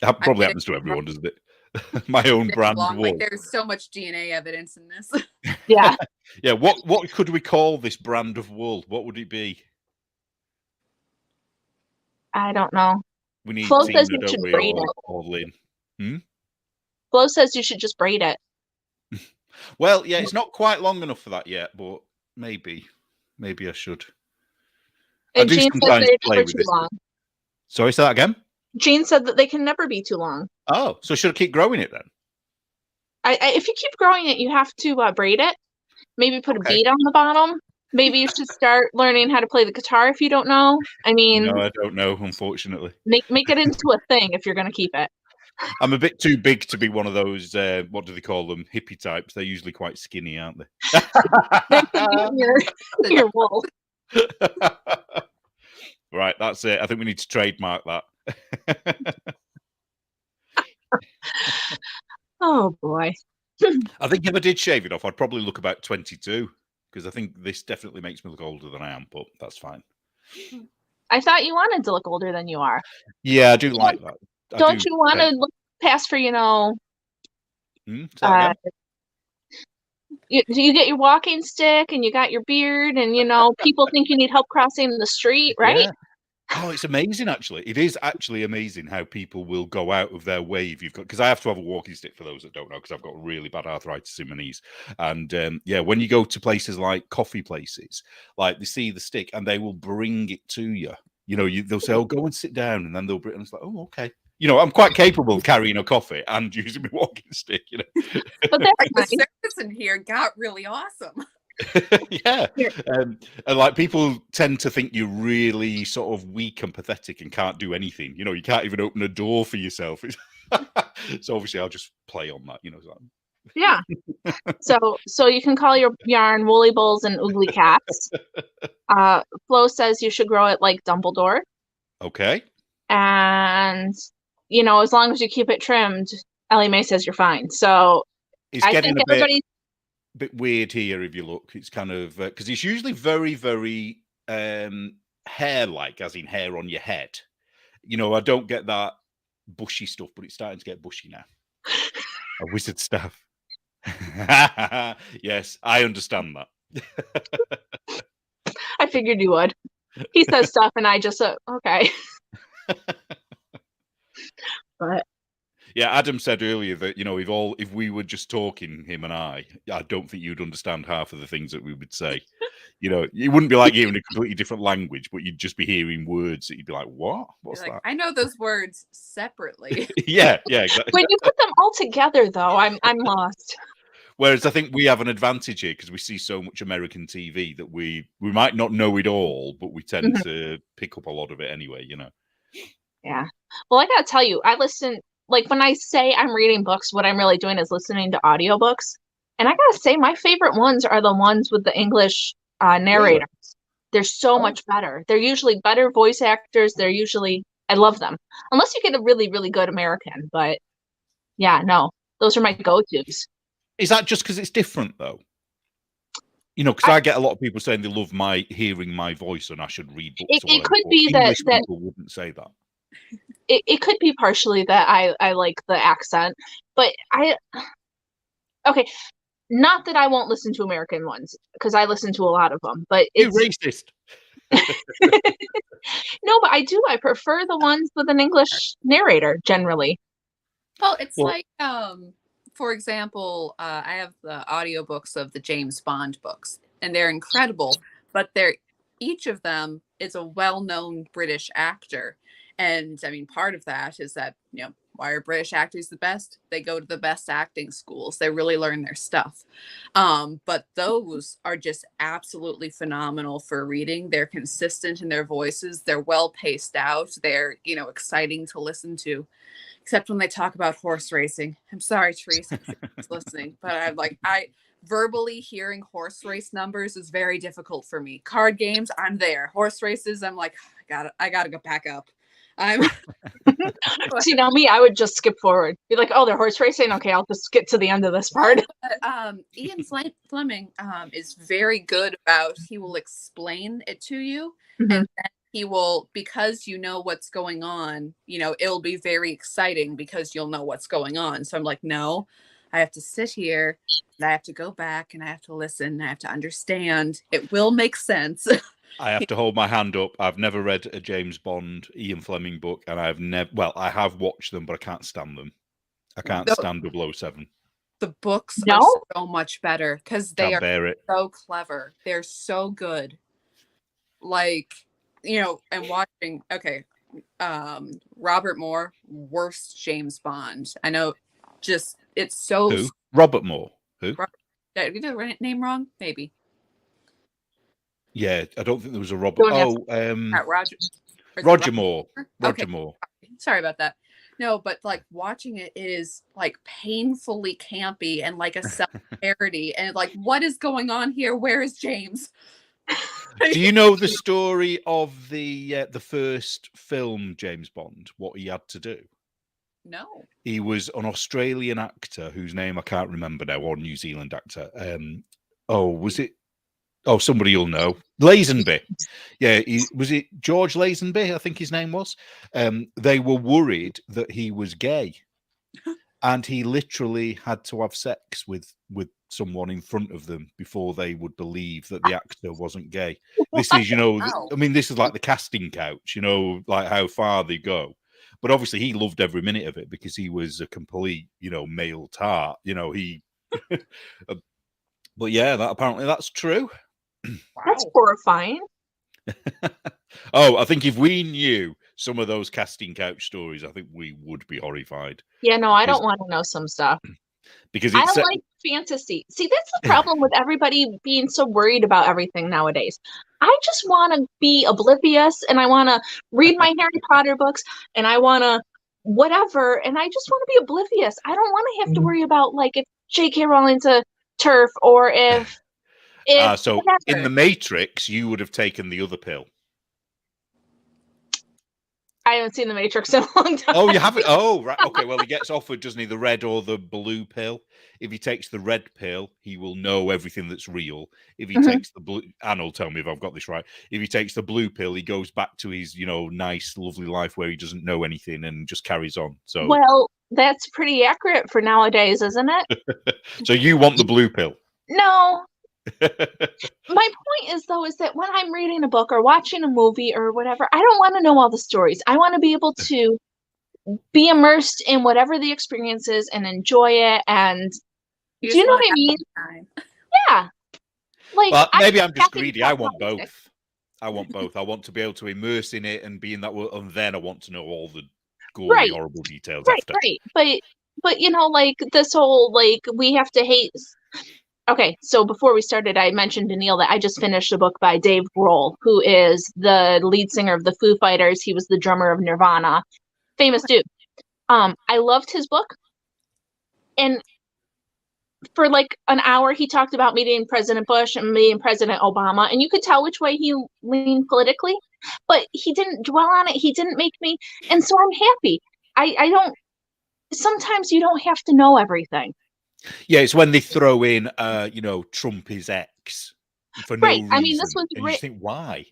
That probably happens to everyone, doesn't it? My own brand wool. Like, there's so much DNA evidence in this. Yeah. Yeah. What could we call this brand of wool? What would it be? I don't know. We need Flo Tina, says you don't should we, braid or Lynn? Flo says you should just braid it. Well, yeah, it's not quite long enough for that yet, but maybe I should. And I do Jean sometimes said play they're with too this. long. Sorry, say that again? Jean said that they can never be too long. Oh, so should I keep growing it then? If you keep growing it, you have to braid it. Maybe put a bead on the bottom. Maybe you should start learning how to play the guitar if you don't know. I mean, no, I don't know, unfortunately. Make it into a thing if you're going to keep it. I'm a bit too big to be one of those, what do they call them, hippie types. They're usually quite skinny, aren't they? They're your wool. Right, that's it. I think we need to trademark that. Oh boy. I think if I did shave it off, I'd probably look about 22 because I think this definitely makes me look older than I am, but that's fine. I thought you wanted to look older than you are. Yeah, I do like that. Don't you want to look past for, say that uh, again? you get your walking stick and you got your beard and, people think you need help crossing the street, right? Yeah. Oh, it's amazing, actually. It is actually amazing how people will go out of their way if you've got, because I have to have a walking stick for those that don't know, because I've got really bad arthritis in my knees. And yeah, when you go to places like coffee places, like they see the stick and they will bring it to you. They'll say, "Oh, go and sit down," and then they'll bring it. And it's like, "Oh, okay." I'm quite capable of carrying a coffee and using my walking stick. But that's the service in here got really awesome. Yeah. And like people tend to think you're really sort of weak and pathetic and can't do anything. You can't even open a door for yourself. So obviously I'll just play on that, Yeah. So you can call your yarn woolly bulls and oogly cats. Flo says you should grow it like Dumbledore. Okay. And as long as you keep it trimmed, Ellie Mae says you're fine. So It's I getting think a bit weird here if you look. It's kind of because it's usually very, very hair-like, as in hair on your head. I don't get that bushy stuff, but it's starting to get bushy now. A wizard staff. Yes, I understand that. I figured you would. He says stuff and I just okay. But yeah, Adam said earlier that if we were just talking, him and I don't think you'd understand half of the things that we would say. It wouldn't be like hearing a completely different language, but you'd just be hearing words that you'd be like, "What? What's that?" I know those words separately. Yeah, exactly. when you put them all together, though, I'm lost. Whereas I think we have an advantage here because we see so much American TV that we might not know it all, but we tend to pick up a lot of it anyway. Yeah. Well, I gotta tell you, I listen. Like when I say I'm reading books, what I'm really doing is listening to audiobooks. And I gotta say, my favorite ones are the ones with the English narrators. Really? They're so much better. They're usually better voice actors. I love them. Unless you get a really, really good American. But yeah, no, those are my go-tos. Is that just because it's different, though? Because I get a lot of people saying they love hearing my voice and I should read books. It could be English that people wouldn't say that. It could be partially that I like the accent, but okay, not that I won't listen to American ones because I listen to a lot of them, but You're racist. No, but I do. I prefer the ones with an English narrator generally. Well, it's like, for example, I have the audiobooks of the James Bond books, and they're incredible, but each of them is a well-known British actor. And I mean, part of that is that, why are British actors the best? They go to the best acting schools. They really learn their stuff. But those are just absolutely phenomenal for reading. They're consistent in their voices. They're well paced out. They're, exciting to listen to, except when they talk about horse racing. I'm sorry, Teresa, if you're listening, but verbally hearing horse race numbers is very difficult for me. Card games, I'm there. Horse races, I'm like, I gotta go back up. See, now me, I would just skip forward. Be like, oh, they're horse racing. Okay, I'll just get to the end of this part. Ian Fleming is very good about. He will explain it to you, and then he will, because you know what's going on. It'll be very exciting because you'll know what's going on. So I'm like, no, I have to sit here, and I have to go back, and I have to listen, and I have to understand. It will make sense. I have to hold my hand up. I've never read a James Bond, Ian Fleming book, and I have watched them, but I can't stand them. I can't stand 007. The books are so much better because they are so clever. They're so good. Like, and watching, Robert Moore, worst James Bond. I know, just, it's so... Who? Robert Moore. Who? Did I get the name wrong? Maybe. Yeah, I don't think there was a Robert. Roger Moore. Roger Moore. Sorry about that. No, but like watching it is like painfully campy and like a self-parody and like, what is going on here? Where is James? Do you know the story of the first film James Bond? What he had to do? No. He was an Australian actor whose name I can't remember now, or New Zealand actor. Was it? Oh, somebody you'll know. Lazenby. Yeah, was it George Lazenby? I think his name was. They were worried that he was gay, and he literally had to have sex with someone in front of them before they would believe that the actor wasn't gay. This is, Wow. I mean, this is like the casting couch, like how far they go. But obviously, he loved every minute of it because he was a complete, male tart. He. But yeah, apparently that's true. That's horrifying. Oh, I think if we knew some of those casting couch stories, I think we would be horrified. Yeah, no, I don't want to know some stuff. Because I it's like fantasy. See, that's the problem with everybody being so worried about everything nowadays. I just want to be oblivious, and I want to read my Harry Potter books, and I want to whatever, and I just want to be oblivious. I don't want to have to worry about like if J.K. Rowling's a turf or if so whatever. in the Matrix, you would have taken the other pill. I haven't seen the Matrix in a long time. Oh, you haven't? Oh, right. Okay. Well, he gets offered, doesn't he, the red or the blue pill? If he takes the red pill, he will know everything that's real. If he takes the blue, Anne will tell me if I've got this right. If he takes the blue pill, he goes back to his, nice, lovely life where he doesn't know anything and just carries on. So, well, that's pretty accurate for nowadays, isn't it? So you want the blue pill? No. My point is that when I'm reading a book or watching a movie or whatever, I don't want to know all the stories. I want to be able to be immersed in whatever the experience is and enjoy it. And do you know what I mean? Yeah. Like, well, maybe I'm just greedy. I want politics. both. I want both. I want to be able to immerse in it and be in that world, and then I want to know all the gory, horrible details after. Right. But like this whole we have to hate. Okay, so before we started, I mentioned to Neil that I just finished a book by Dave Grohl, who is the lead singer of the Foo Fighters. He was the drummer of Nirvana. Famous dude. I loved his book. And for like an hour, he talked about meeting President Bush and meeting President Obama. And you could tell which way he leaned politically, but he didn't dwell on it. He didn't make me. And so I'm happy. I don't. Sometimes you don't have to know everything. Yeah, it's when they throw in, Trump is X for no reason. I mean, this was and you think, why?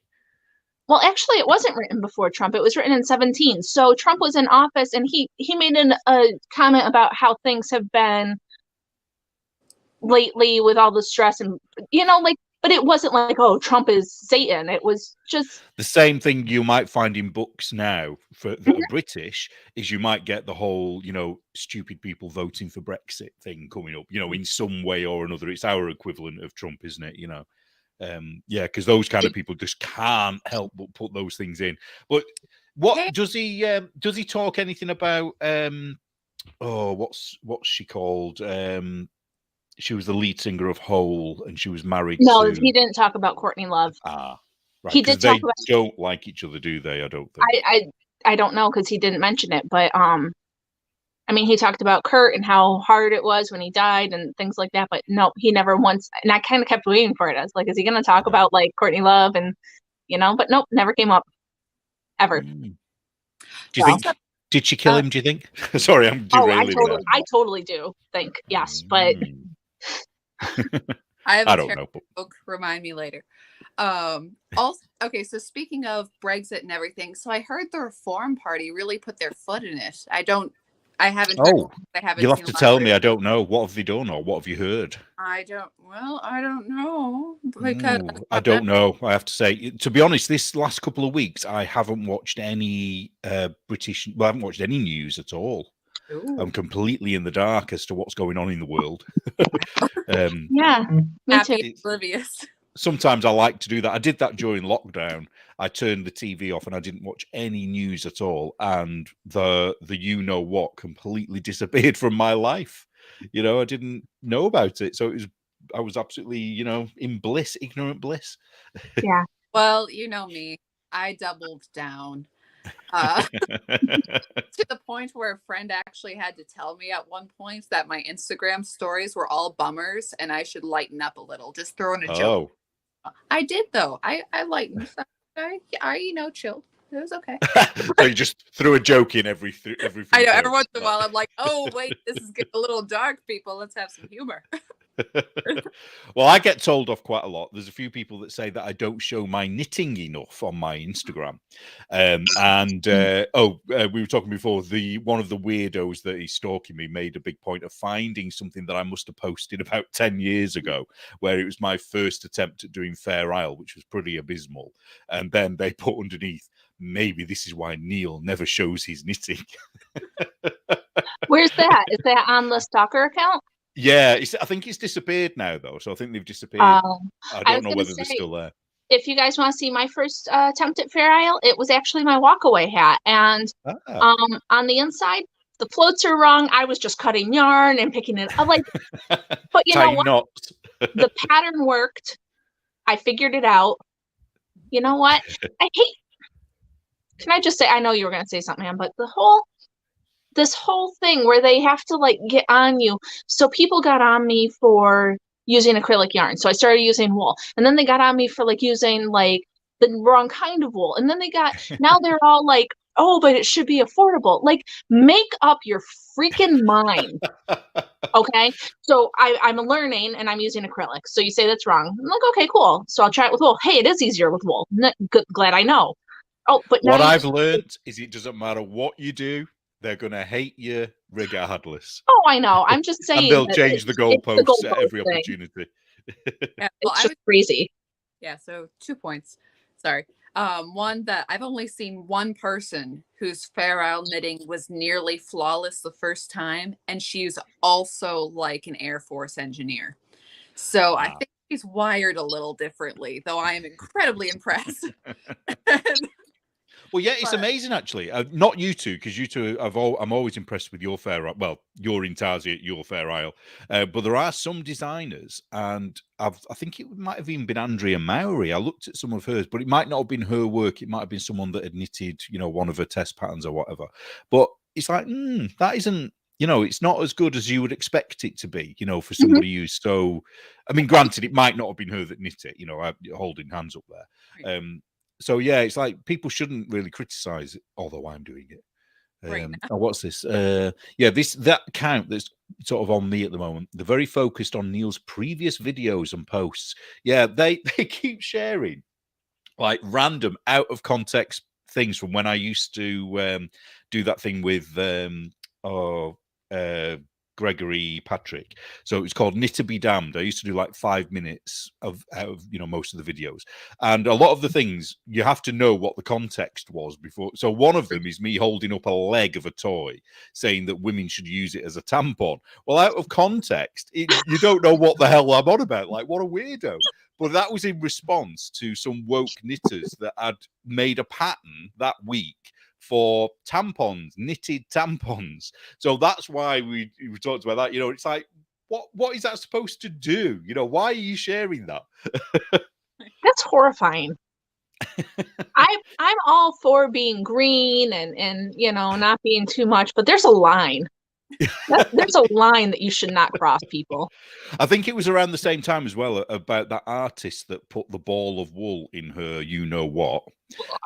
Well, actually, it wasn't written before Trump. It was written in 2017. So Trump was in office, and he made a comment about how things have been lately with all the stress and but it wasn't like, oh, Trump is Satan. It was just the same thing you might find in books now that are British is you might get the whole, stupid people voting for Brexit thing coming up, in some way or another. It's our equivalent of Trump, isn't it? Yeah, because those kind of people just can't help but put those things in. But what does he talk anything about? What's she called? She was the lead singer of Hole, and she was married. No, to... he didn't talk about Courtney Love. Right. He did talk about. Don't like each other, do they? I don't think. I don't know because he didn't mention it, but I mean, he talked about Kurt and how hard it was when he died and things like that. But no, he never once. And I kind of kept waiting for it. I was like, is he going to talk about like Courtney Love and But nope, never came up ever. Do you think? Did she kill him? Do you think? Sorry, I'm derailing. I totally do think yes, but. I don't know. Book. Remind me later. Also, okay. So speaking of Brexit and everything, so I heard the Reform Party really put their foot in it. I haven't. Oh, you'll have to tell me. I don't know. What have they done, or what have you heard? I don't know. I don't know. I have to say, to be honest, this last couple of weeks, I haven't watched any British. Well, I haven't watched any news at all. Ooh. I'm completely in the dark as to what's going on in the world. Yeah, me too. Oblivious. Sometimes I like to do that. I did that during lockdown. I turned the TV off and I didn't watch any news at all. And the what completely disappeared from my life. I didn't know about it. So I was absolutely, in bliss, ignorant bliss. Yeah. Well, you know me. I doubled down. To the point where a friend actually had to tell me at one point that my Instagram stories were all bummers and I should lighten up a little. Just throw in a joke. I did though. I lightened. I chilled. It was okay. So you just threw a joke in every few I know every posts. once in a while I'm like, oh wait, this is getting a little dark, people. Let's have some humor. Well, I get told off quite a lot. There's a few people that say that I don't show my knitting enough on my Instagram. We were talking before. One of the weirdos that is stalking me made a big point of finding something that I must have posted about 10 years ago, where it was my first attempt at doing Fair Isle, which was pretty abysmal. And then they put underneath, maybe this is why Neil never shows his knitting. Where's that? Is that on the stalker account? Yeah, I think it's disappeared now, though. So I think they've disappeared. I don't know whether they're still there. If you guys want to see my first attempt at Fair Isle, it was actually my walkaway hat. And on the inside, the floats are wrong. I was just cutting yarn and picking it up. But you know what? Knots. The pattern worked. I figured it out. You know what? Can I just say, I know you were going to say something, Ann, but this whole thing where they have to get on you. So people got on me for using acrylic yarn. So I started using wool, and then they got on me for using the wrong kind of wool. And then now they're all like, oh, but it should be affordable. Make up your freaking mind. Okay. So I'm learning and I'm using acrylic. So you say that's wrong. I'm like, okay, cool. So I'll try it with wool. Hey, it is easier with wool. Glad I know. Oh, but what I've learned is it doesn't matter what you do. They're going to hate you regardless. Oh, I know. I'm just saying. And they'll change the goalposts at every opportunity. Yeah, it's just crazy. Yeah, so 2 points. Sorry. One, that I've only seen one person whose Fair Isle knitting was nearly flawless the first time, and she's also an Air Force engineer. So I think she's wired a little differently, though I am incredibly impressed. Well, yeah, it's amazing actually. Not you two, because you two, I'm always impressed with your Fair Isle. Well, you're Intasia, your Fair Isle, but there are some designers, and I think it might have even been Andrea Mowry. I looked at some of hers, but it might not have been her work. It might have been someone that had knitted, one of her test patterns or whatever. But it's that isn't. It's not as good as you would expect it to be, for somebody who's so. I mean, granted, it might not have been her that knit it. Holding hands up there. Right. So yeah, it's people shouldn't really criticize it, although I'm doing it. Right now. Oh, what's this? That account that's sort of on me at the moment. They're very focused on Neil's previous videos and posts. Yeah, they keep sharing random out of context things from when I used to do that thing with Gregory Patrick. So it was called Knit to Be Damned. I used to do 5 minutes out of most of the videos, and a lot of the things you have to know what the context was before. So one of them is me holding up a leg of a toy saying that women should use it as a tampon. Well, out of context, you don't know what the hell I'm on about. What a weirdo. But that was in response to some woke knitters that had made a pattern that week for tampons, knitted tampons. So that's why we talked about that. It's what is that supposed to do? Why are you sharing that? That's horrifying. I'm all for being green and not being too much, but there's a line. There's a line that you should not cross, people. I think it was around the same time as well about that artist that put the ball of wool in her what,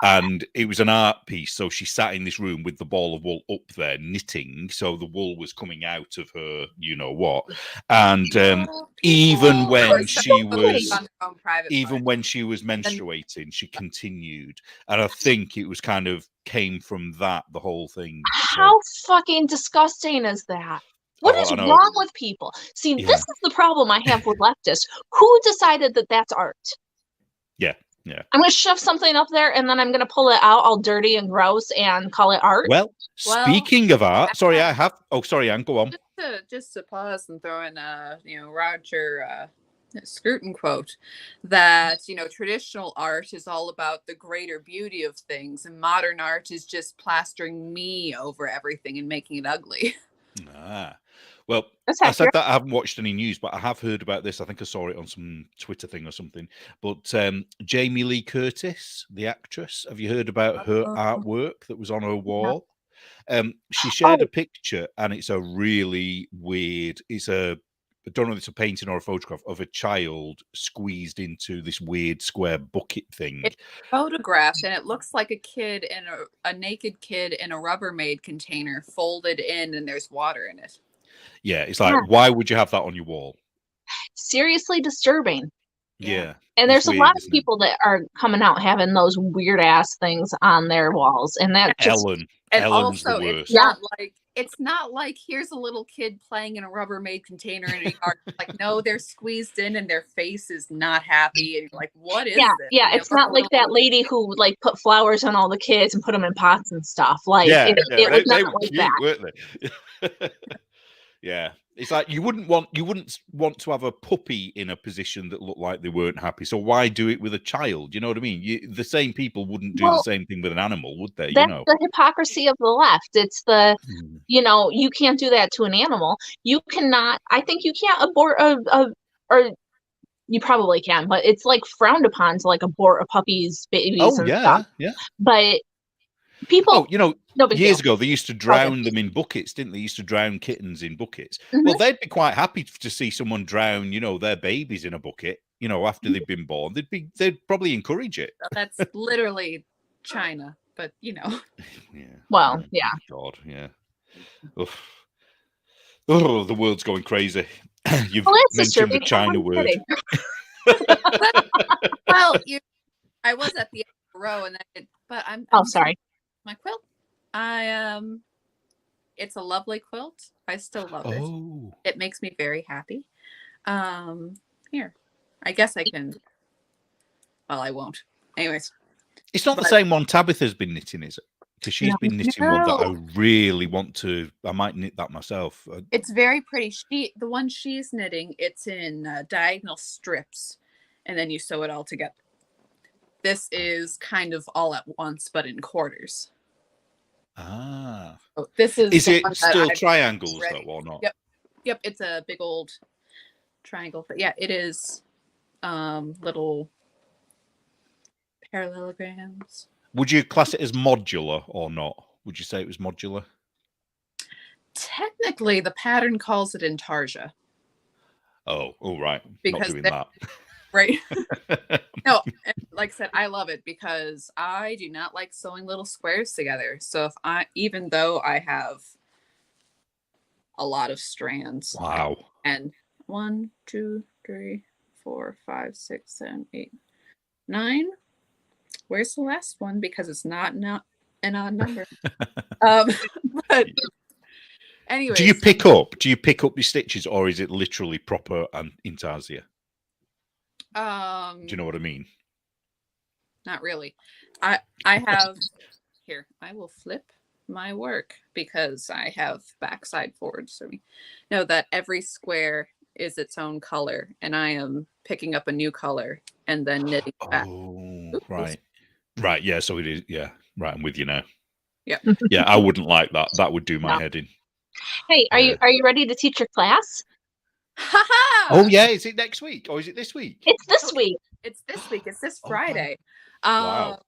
and it was an art piece. So she sat in this room with the ball of wool up there knitting, so the wool was coming out of her what, and even when she was menstruating, she continued, and I think it was kind of came from that, the whole thing. How fucking disgusting is that? What is wrong with people? See, this is the problem I have with leftists. Who decided that that's art? Yeah. I'm going to shove something up there, and then I'm going to pull it out all dirty and gross and call it art. Well, speaking of art, sorry, I have. Oh, sorry, Anne, go on. Just to pause and throw in, Roger Scruton quote that traditional art is all about the greater beauty of things, and modern art is just plastering me over everything and making it ugly. Well, I said that I haven't watched any news, but I have heard about this. I think I saw it on some Twitter thing or something. But Jamie Lee Curtis, the actress, have you heard about her artwork that was on her wall? She shared a picture, and it's a really weird. It's a I don't know if it's a painting or a photograph of a child squeezed into this weird square bucket thing. It's photographed, and it looks like a kid in a naked kid in a Rubbermaid container folded in, and there's water in it. Yeah, it's like, why would you have that on your wall? Seriously disturbing. Yeah. And it's there's a weird, lot of isn't it? people that are coming out having those weird ass things on their walls, and that just And Ellen's the also, worst. it's not like here's a little kid playing in a Rubbermaid container in a yard. Like, no, they're squeezed in and their face is not happy. And you're like, what is this? Yeah, They it's not like that lady who like put flowers on all the kids and put them in pots and stuff. Like, it was they not were like cute, that. weren't they? Yeah, it's like you wouldn't want to have a puppy in a position that looked like they weren't happy. So why do it with a child? You know what I mean? The same people wouldn't do the same thing with an animal, would they? That's the hypocrisy of the left. It's the, you can't do that to an animal. You cannot. I think you can't abort or you probably can, but it's like frowned upon to like abort a puppy's babies and stuff. Yeah. But people, years ago they used to drown them in buckets, didn't they? Used to drown kittens in buckets. Well, they'd be quite happy to see someone drown, their babies in a bucket, after they've been born. They'd probably encourage it. That's literally China, but Yeah. Well, yeah. God, yeah. Oof. Oh, the world's going crazy. You've mentioned the China word. Well, I was at the end of the row, and I'm sorry. My quilt. It's a lovely quilt. I still love it. It makes me very happy. Here, I guess I can. Well, I won't. Anyways, it's not the same one Tabitha's been knitting, is it? Because she's been knitting one that I really want to. I might knit that myself. It's very pretty. The one she's knitting, it's in diagonal strips, and then you sew it all together. This is kind of all at once, but in quarters. So this is. Is it still triangles though, or not? Yep. It's a big old triangle, but yeah, it is. Little parallelograms. Would you class it as modular or not? Would you say it was modular? Technically, the pattern calls it intarsia. Oh, right. Because not doing that. Right. No, like I said, I love it because I do not like sewing little squares together. So even though I have a lot of strands. Wow. And 1, 2, 3, 4, 5, 6, 7, 8, 9. Where's the last one? Because it's not an odd number. But anyway. Do you pick up your stitches, or is it literally proper and intarsia? Do you know what I mean? Not really. I have here. I will flip my work because I have backside forwards for me. Know that every square is its own color, and I am picking up a new color and then knitting back. Oh, right. Yeah. So it is. Yeah. Right. I'm with you now. Yeah. Yeah. I wouldn't like that. That would do my head in. Hey, are you ready to teach your class? Oh yeah. Is it next week or is it this week? It's this week. It's this week. It's this Friday. Wow.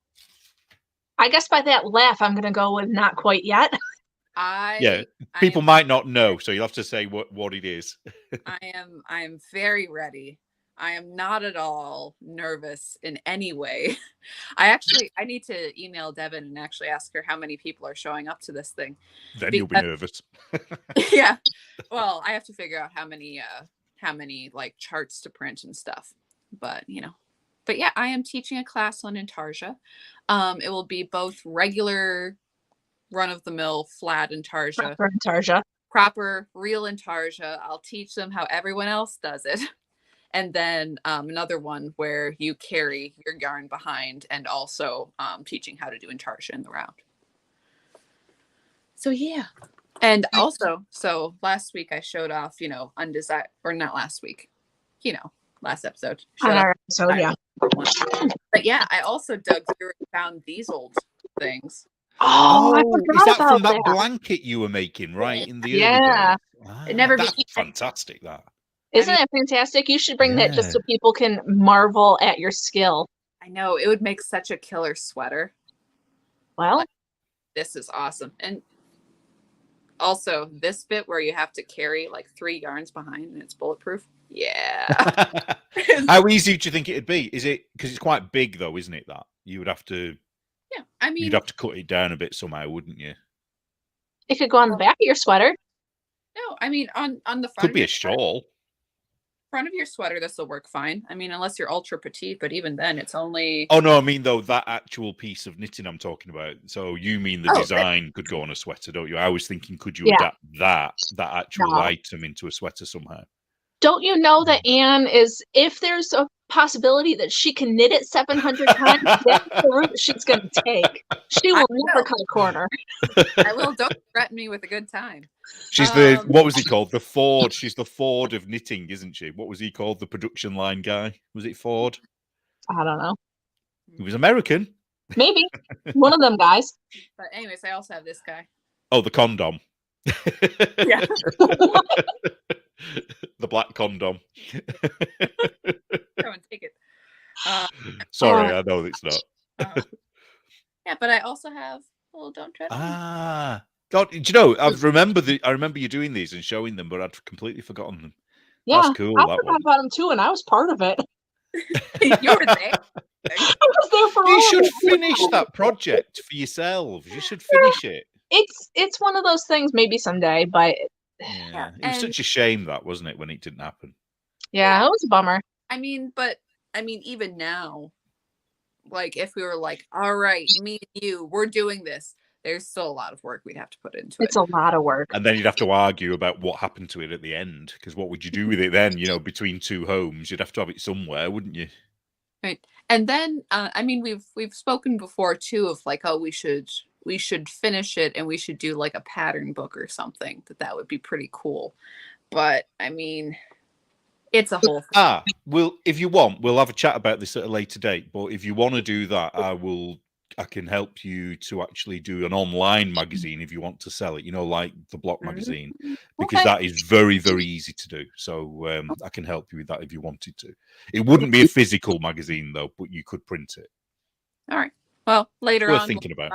I guess by that laugh, I'm gonna go with not quite yet. People might not know, so you'll have to say what it is. I am very ready. I am not at all nervous in any way. I need to email Devin and actually ask her how many people are showing up to this thing. Then you'll be nervous. Yeah. Well, I have to figure out how many like charts to print and stuff. But yeah, I am teaching a class on intarsia. It will be both regular run-of-the-mill flat intarsia. Proper real intarsia. I'll teach them how everyone else does it. And then another one where you carry your yarn behind, and also teaching how to do intarsia in the round. So yeah. And also, so last week I showed off, undesired, or not last week, last episode. On our episode, yeah. But yeah, I also dug through and found these old things. Oh, I forgot is that about from that blanket you were making, right? In the early days? It never that's became fantastic. That isn't that fantastic? You should bring that just so people can marvel at your skill. I know, it would make such a killer sweater. Well, this is awesome. And Also, this bit where you have to carry like 3 yarns behind and it's bulletproof. Yeah. How easy do you think it'd be? Is it because it's quite big though, isn't it? That you would have to. Yeah. I mean, You'd have to cut it down a bit somehow, wouldn't you? It could go on the back of your sweater. no, I mean on the front Could of be your a shawl. front of your sweater, this will work fine. I mean, unless you're ultra petite, but even then, it's only. Oh no, I mean though that actual piece of knitting I'm talking about. So you mean the design could go on a sweater, don't you? I was thinking, could you adapt that actual item into a sweater somehow? Don't you know that Anne is, if there's a possibility that she can knit it 700 times, that's the route she's going to take. She will never cut a corner. I will. Don't threaten me with a good time. She's the, what was he called? The Ford. She's the Ford of knitting, isn't she? What was he called? The production line guy? Was it Ford? I don't know. He was American. Maybe. One of them guys. But anyways, I also have this guy. Oh, the condom. Yeah. The black condom. Go and take it. Sorry, I know it's not. Yeah, but I also have. Well, don't try. Ah, God, do you know? I remember you doing these and showing them, but I'd completely forgotten them. Yeah, that's cool. I That forgot one. about them too, and I was part of it. You were there. I was there for all You of should it. finish that project for yourselves. You should finish it. It's one of those things. Maybe someday, but Yeah, it was such a shame that, wasn't it, when it didn't happen? yeah, it was a bummer. I mean, even now, like if we were like, all right, me and you, we're doing this. There's still a lot of work we'd have to put into it. It's a lot of work. And then you'd have to argue about what happened to it at the end, because what would you do with it then? You know, between two homes, you'd have to have it somewhere, wouldn't you? Right. And then, I mean, we've spoken before too of like, oh, we should finish it and we should do like a pattern book or something. That would be pretty cool. But I mean, it's a whole thing. Well, if you want, we'll have a chat about this at a later date. But if you want to do that, I can help you to actually do an online magazine if you want to sell it, you know, like the Block magazine, because that is very, very easy to do. So I can help you with that if you wanted to. It wouldn't be a physical magazine though, but you could print it. All right. Well, later Worth on. thinking about.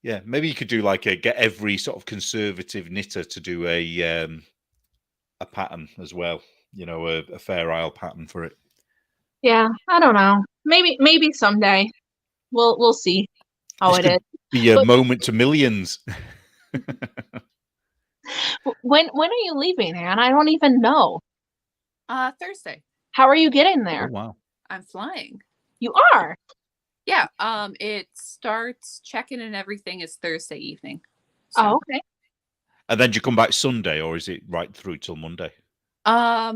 Yeah, maybe you could do like get every sort of conservative knitter to do a pattern as well. You know, a Fair Isle pattern for it. Yeah, I don't know. Maybe someday. We'll see how it is. Be a moment to millions. When are you leaving, Anne? I don't even know. Thursday. How are you getting there? Oh, wow. I'm flying. You are? Yeah. It starts check-in and everything is Thursday evening. So. Oh, okay. And then do you come back Sunday, or is it right through till Monday? I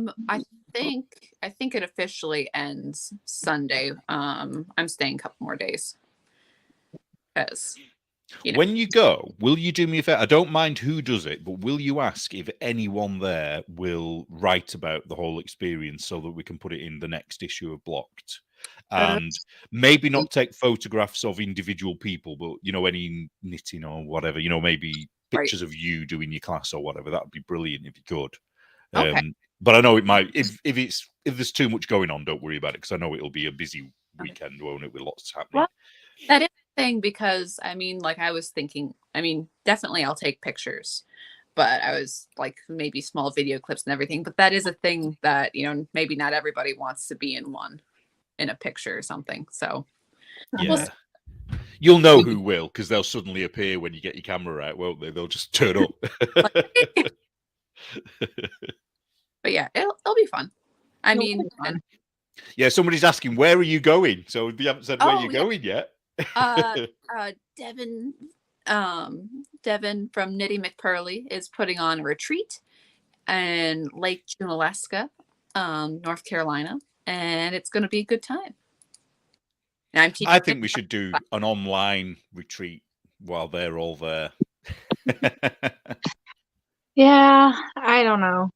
think it officially ends Sunday. I'm staying a couple more days. Because when you go, will you do me a favor? I don't mind who does it, but will you ask if anyone there will write about the whole experience so that we can put it in the next issue of Blocked? And maybe not take photographs of individual people, but you know, any knitting or whatever, you know, maybe pictures of you doing your class or whatever. That would be brilliant if you could. Okay. But I know it might, if there's too much going on, don't worry about it, because I know it'll be a busy weekend, won't it, with lots happening. Well, that is the thing, because I mean, like I was thinking, I mean, definitely I'll take pictures, but I was like maybe small video clips and everything. But that is a thing that, you know, maybe not everybody wants to be in a picture or something. So yeah. You'll know who will, because they'll suddenly appear when you get your camera out, won't they? They'll just turn up. But yeah, it'll be fun. I mean, yeah, somebody's asking, where are you going? So we haven't said where you're going yet. Devin from Knitty McPurley is putting on a retreat in Lake Junaluska, North Carolina, and it's going to be a good time. And I think we should do an online retreat while they're all there. Yeah, I don't know.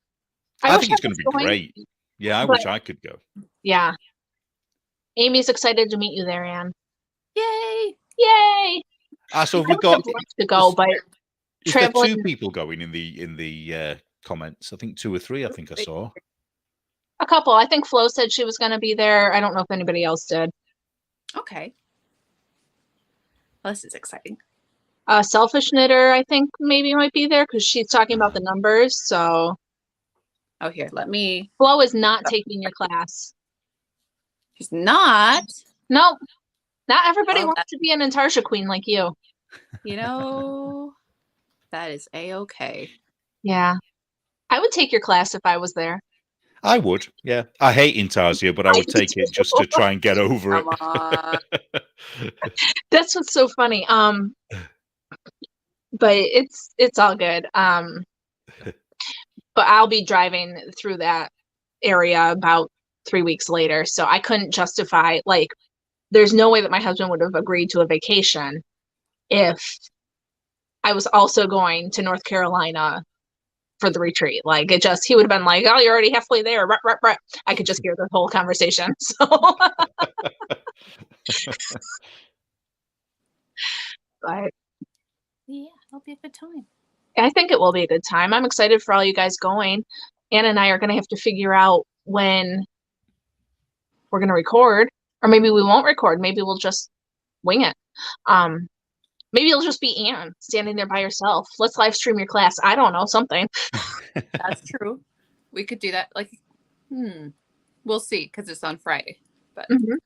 I think it's going to be great. Yeah, I wish I could go. Yeah. Amy's excited to meet you there, Anne. Yay! Yay! So we've got to go, but is there 2 people going in the comments? I think 2 or 3. I think I saw a couple. I think Flo said she was going to be there. I don't know if anybody else did. Okay. Well, this is exciting. Selfish Knitter, I think maybe might be there because she's talking about the numbers. So Oh, here, let me. Flo is not taking your class. She's not. No, not everybody Oh, wants to be an Intarsha queen like you. You know, that is a-okay. Yeah. I would take your class if I was there. I would, yeah. I hate Intarsia, but I would take it just to try and get over Come on. it. That's what's so funny. But it's all good. But I'll be driving through that area about 3 weeks later, so I couldn't justify, like, there's no way that my husband would have agreed to a vacation if I was also going to North Carolina for the retreat. Like, it just, he would have been like, oh, you're already halfway there. Ruh, ruh, ruh. I could just hear the whole conversation. So, but Yeah, it'll be a good time. I think it will be a good time. I'm excited for all you guys going. Anna and I are going to have to figure out when we're going to record, or maybe we won't record. Maybe we'll just wing it. Maybe it'll just be Anne standing there by herself. Let's live stream your class. I don't know, something. That's true. We could do that. Like, we'll see, because it's on Friday. But Mhm. I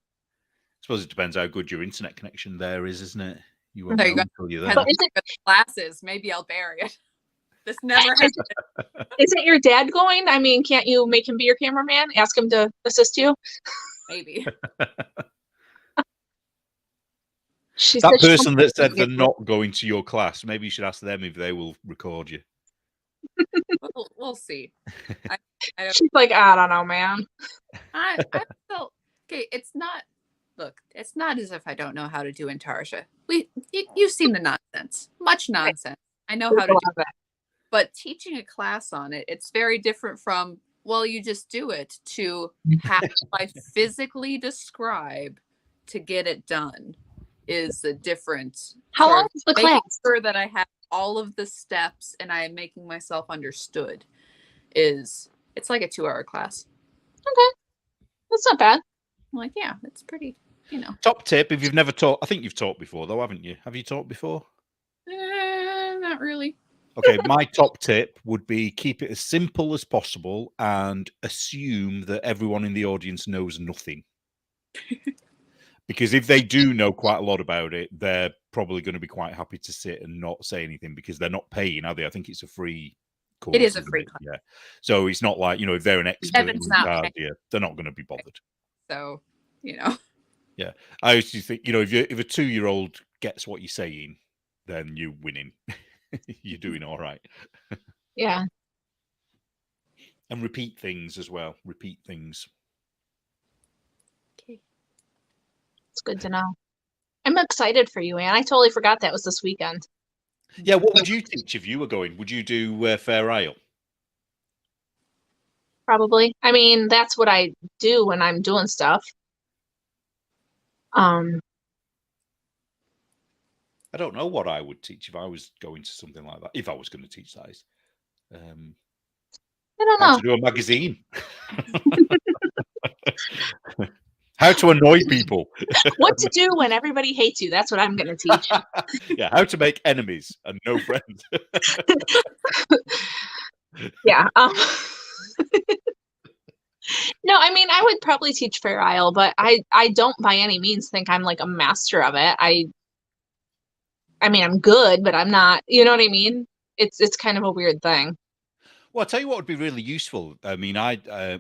suppose it depends how good your internet connection there is, isn't it? You won't There you know go. until you're Depends there. on the glasses. Maybe I'll bury it. This never happened. Isn't your dad going? I mean, can't you make him be your cameraman? Ask him to assist you? Maybe. She That said she person that wants to said they're get- not going to your class, maybe you should ask them if they will record you. We'll see. I don't, She's like, I don't know, man. I felt okay. It's not. Look, it's not as if I don't know how to do Intarsha. You've seen the nonsense. Much nonsense. I know how to do it. But teaching a class on it, it's very different from, well, you just do it, to how I physically describe to get it done is a different. How long is the making class? sure that I have all of the steps and I am making myself understood it's like a 2-hour class. Okay. That's not bad. I'm like, yeah, it's pretty, Top tip, if you've never taught, I think you've taught before though, haven't you? Have you taught before? Not really. Okay, my top tip would be keep it as simple as possible and assume that everyone in the audience knows nothing. Because if they do know quite a lot about it, they're probably going to be quite happy to sit and not say anything because they're not paying, are they? I think it's a free course. It is a free class. Yeah. So it's not like, if they're an expert in Evan's not Intarsia, they're not going to be bothered. So, Yeah. I used to think, if a 2-year-old gets what you're saying, then you're winning. You're doing all right. Yeah. And repeat things as well. Repeat things. Okay. It's good to know. I'm excited for you, Anne. I totally forgot that was this weekend. Yeah, what would you teach if you were going? Would you do Fair Isle? Probably. I mean, that's what I do when I'm doing stuff. I don't know what I would teach if I was going to something like that. If I was going to teach that, I don't how know. to do a magazine, how to annoy people, What to do when everybody hates you. That's what I'm going to teach. yeah, how to make enemies and no friends. Yeah. No, I mean, I would probably teach Fair Isle, but I don't by any means think I'm like a master of it. I mean, I'm good, but I'm not, you know what I mean? It's kind of a weird thing. Well, I'll tell you what would be really useful. I mean,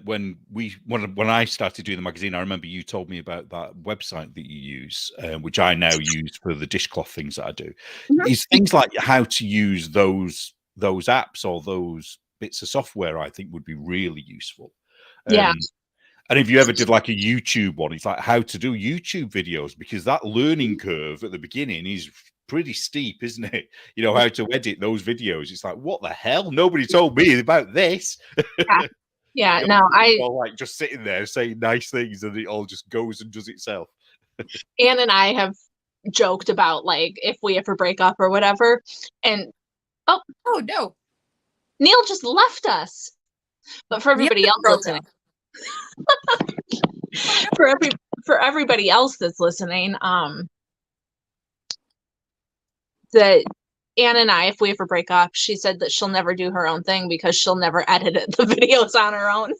when I started doing the magazine, I remember you told me about that website that you use, which I now use for the dishcloth things that I do. Mhm. Is things like how to use those apps or those bits of software. I think would be really useful. Yeah. And if you ever did like a YouTube one, it's like how to do YouTube videos, because that learning curve at the beginning is pretty steep, isn't it? How to edit those videos. It's like, what the hell? Nobody told me about this. Yeah. No, all like just sitting there saying nice things and it all just goes and does itself. Anne and I have joked about like if we ever break up or whatever. And oh no, Neil just left us. But for everybody else listening, for everybody else that's listening, that Ann and I, if we ever break up, she said that she'll never do her own thing because she'll never edit the videos on her own.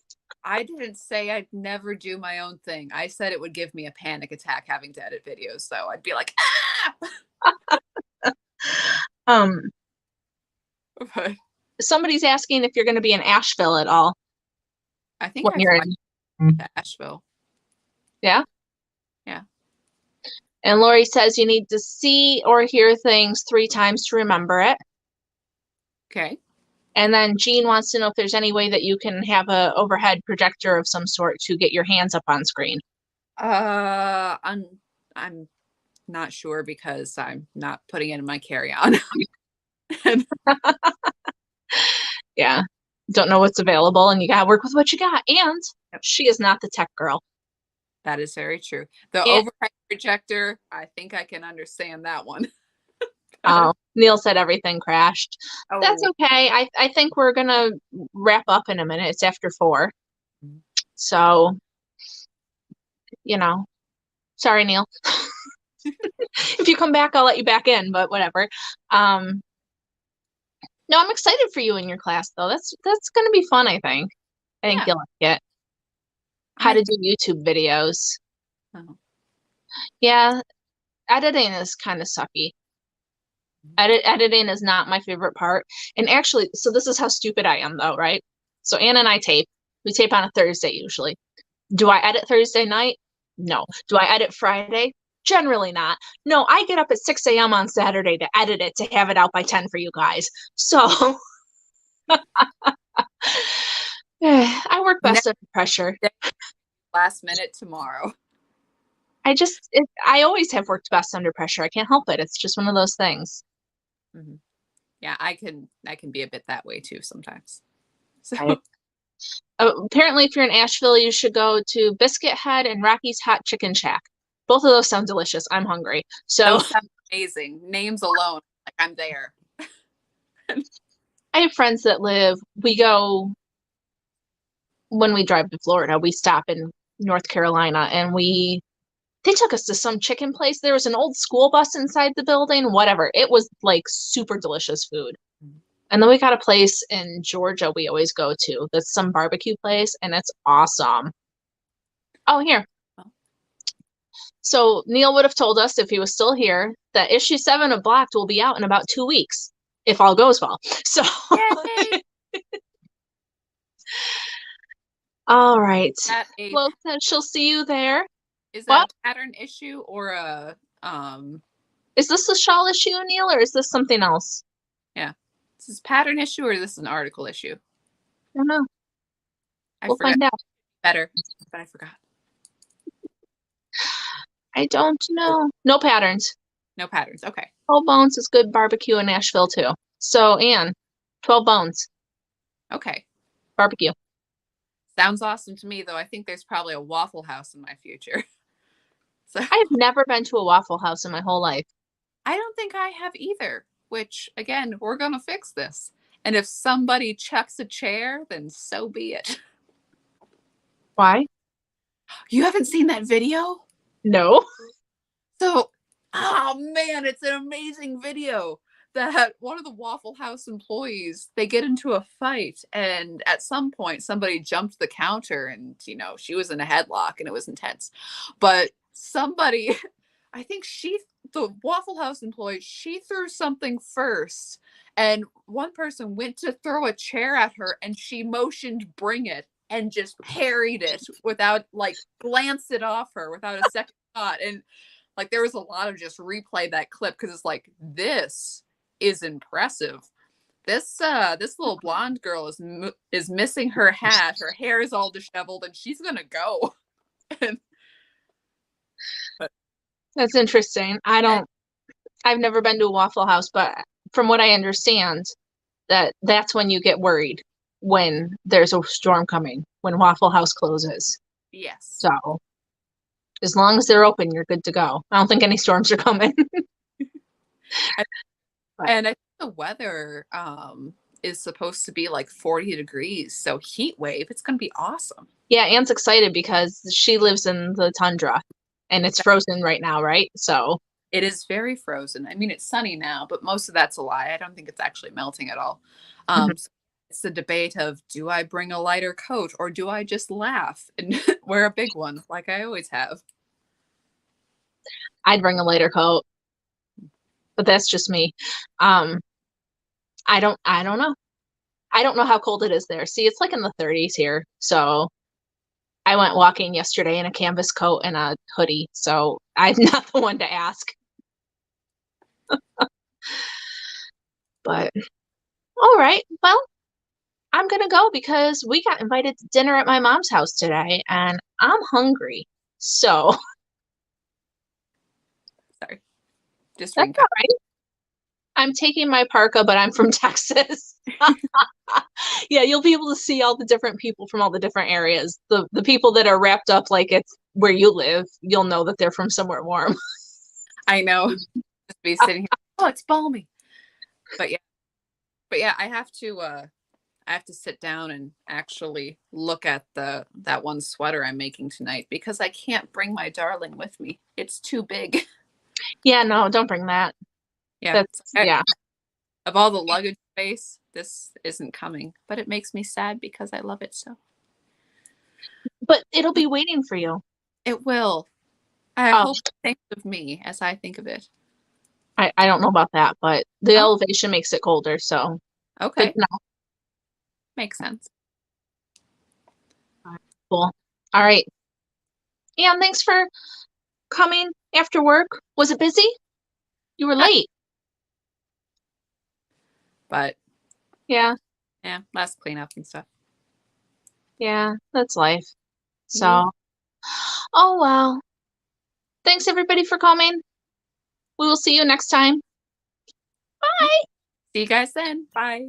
I didn't say I'd never do my own thing. I said it would give me a panic attack having to edit videos, though. I'd be like, ah! Um, But somebody's asking if you're going to be in Asheville at all I think when I you're fly in. to Asheville. Yeah? Yeah. And Lori says you need to see or hear things 3 times to remember it. Okay. And then Jean wants to know if there's any way that you can have a overhead projector of some sort to get your hands up on screen. I'm not sure because I'm not putting it in my carry-on. Yeah. Don't know what's available, and you gotta work with what you got. And she is not the tech girl. That is very true. The And- overhead projector, I think I can understand that one. Oh, Neil said everything crashed. Oh, That's okay. I think we're gonna wrap up in a minute. It's after 4. So, sorry, Neil. If you come back, I'll let you back in, but whatever. No, I'm excited for you in your class, though. That's gonna be fun, I think. I think Yeah. you'll like it. How to do YouTube videos. Oh. Yeah, editing is kind of sucky. Editing is not my favorite part. And actually, so this is how stupid I am, though, right? So Anna and I tape. We tape on a Thursday usually. Do I edit Thursday night? No. Do I edit Friday? Generally not. No, I get up at 6 a.m. on Saturday to edit it to have it out by 10 for you guys. So I work best under pressure. Last minute tomorrow. I always have worked best under pressure. I can't help it. It's just one of those things. Mm-hmm. Yeah, I can be a bit that way too sometimes. So Right. Apparently, if you're in Asheville, you should go to Biscuit Head and Rocky's Hot Chicken Shack. Both of those sound delicious. I'm hungry. So those sound amazing. Names alone, like I'm there. I have friends that we go when we drive to Florida, we stop in North Carolina and they took us to some chicken place. There was an old school bus inside the building, whatever. It was like super delicious food. And then we got a place in Georgia we always go to. That's some barbecue place, and it's awesome. Oh, here. So Neil would have told us if he was still here that issue 7 of Blocked will be out in about 2 weeks, if all goes well. So all right. Flo said she'll see you there. Is that a pattern issue or a Is this a shawl issue, Neil, or is this something else? Yeah. This is pattern issue or this is an article issue? I don't know. We'll find out. Better, but I forgot. I don't know. No patterns. No patterns. Okay. 12 bones is good barbecue in Nashville too. So Anne, 12 bones. Okay. Barbecue. Sounds awesome to me, though. I think there's probably a Waffle House in my future. So I have never been to a Waffle House in my whole life. I don't think I have either, which again, we're going to fix this. And if somebody chucks a chair, then so be it. Why? You haven't seen that video? No. So, oh man, it's an amazing video that one of the Waffle House employees, they get into a fight, and at some point somebody jumped the counter and, she was in a headlock and it was intense. But somebody, I think the Waffle House employee, she threw something first, and one person went to throw a chair at her and she motioned, "Bring it," and just parried it without, glanced it off her without a second thought. And there was a lot of just replay that clip because it's like, this is impressive. This little blonde girl is missing her hat. Her hair is all disheveled, and she's gonna go. That's interesting. I've never been to a Waffle House, but from what I understand, that's when you get worried when there's a storm coming, when Waffle House closes. Yes. So as long as they're open, you're good to go. I don't think any storms are coming. And I think the weather is supposed to be 40 degrees. So heat wave, it's going to be awesome. Yeah, Anne's excited because she lives in the tundra and it's frozen right now, right? So It is very frozen. I mean, it's sunny now, but most of that's a lie. I don't think it's actually melting at all. Mhm. So it's the debate of, do I bring a lighter coat or do I just laugh and wear a big one like I always have? I'd bring a lighter coat, but that's just me. Um, I don't know. I don't know how cold it is there. See, it's like in the 30s here. So I went walking yesterday in a canvas coat and a hoodie. So I'm not the one to ask. But all right. Well, I'm gonna go because we got invited to dinner at my mom's house today and I'm hungry. So Sorry. Just that's drink. all right. I'm taking my parka, but I'm from Texas. Yeah, you'll be able to see all the different people from all the different areas. The people that are wrapped up like it's where you live, you'll know that they're from somewhere warm. I know. Just be sitting here. Oh, it's balmy. But yeah, I have to sit down and actually look at that one sweater I'm making tonight because I can't bring my darling with me. It's too big. Yeah, no, don't bring that. Yeah. Yeah. Of all the luggage space, this isn't coming, but it makes me sad because I love it so. But it'll be waiting for you. It will. I Oh, hope it thinks of me as I think of it. I don't know about that, but the Oh, elevation makes it colder, so good okay. to know. Makes sense. Cool. All right. And thanks for coming after work. Was it busy? You were late. But Yeah, yeah, last cleanup and stuff. yeah, that's life. So, Yeah. oh well. Thanks everybody for coming. We will see you next time. Bye. See you guys then. Bye.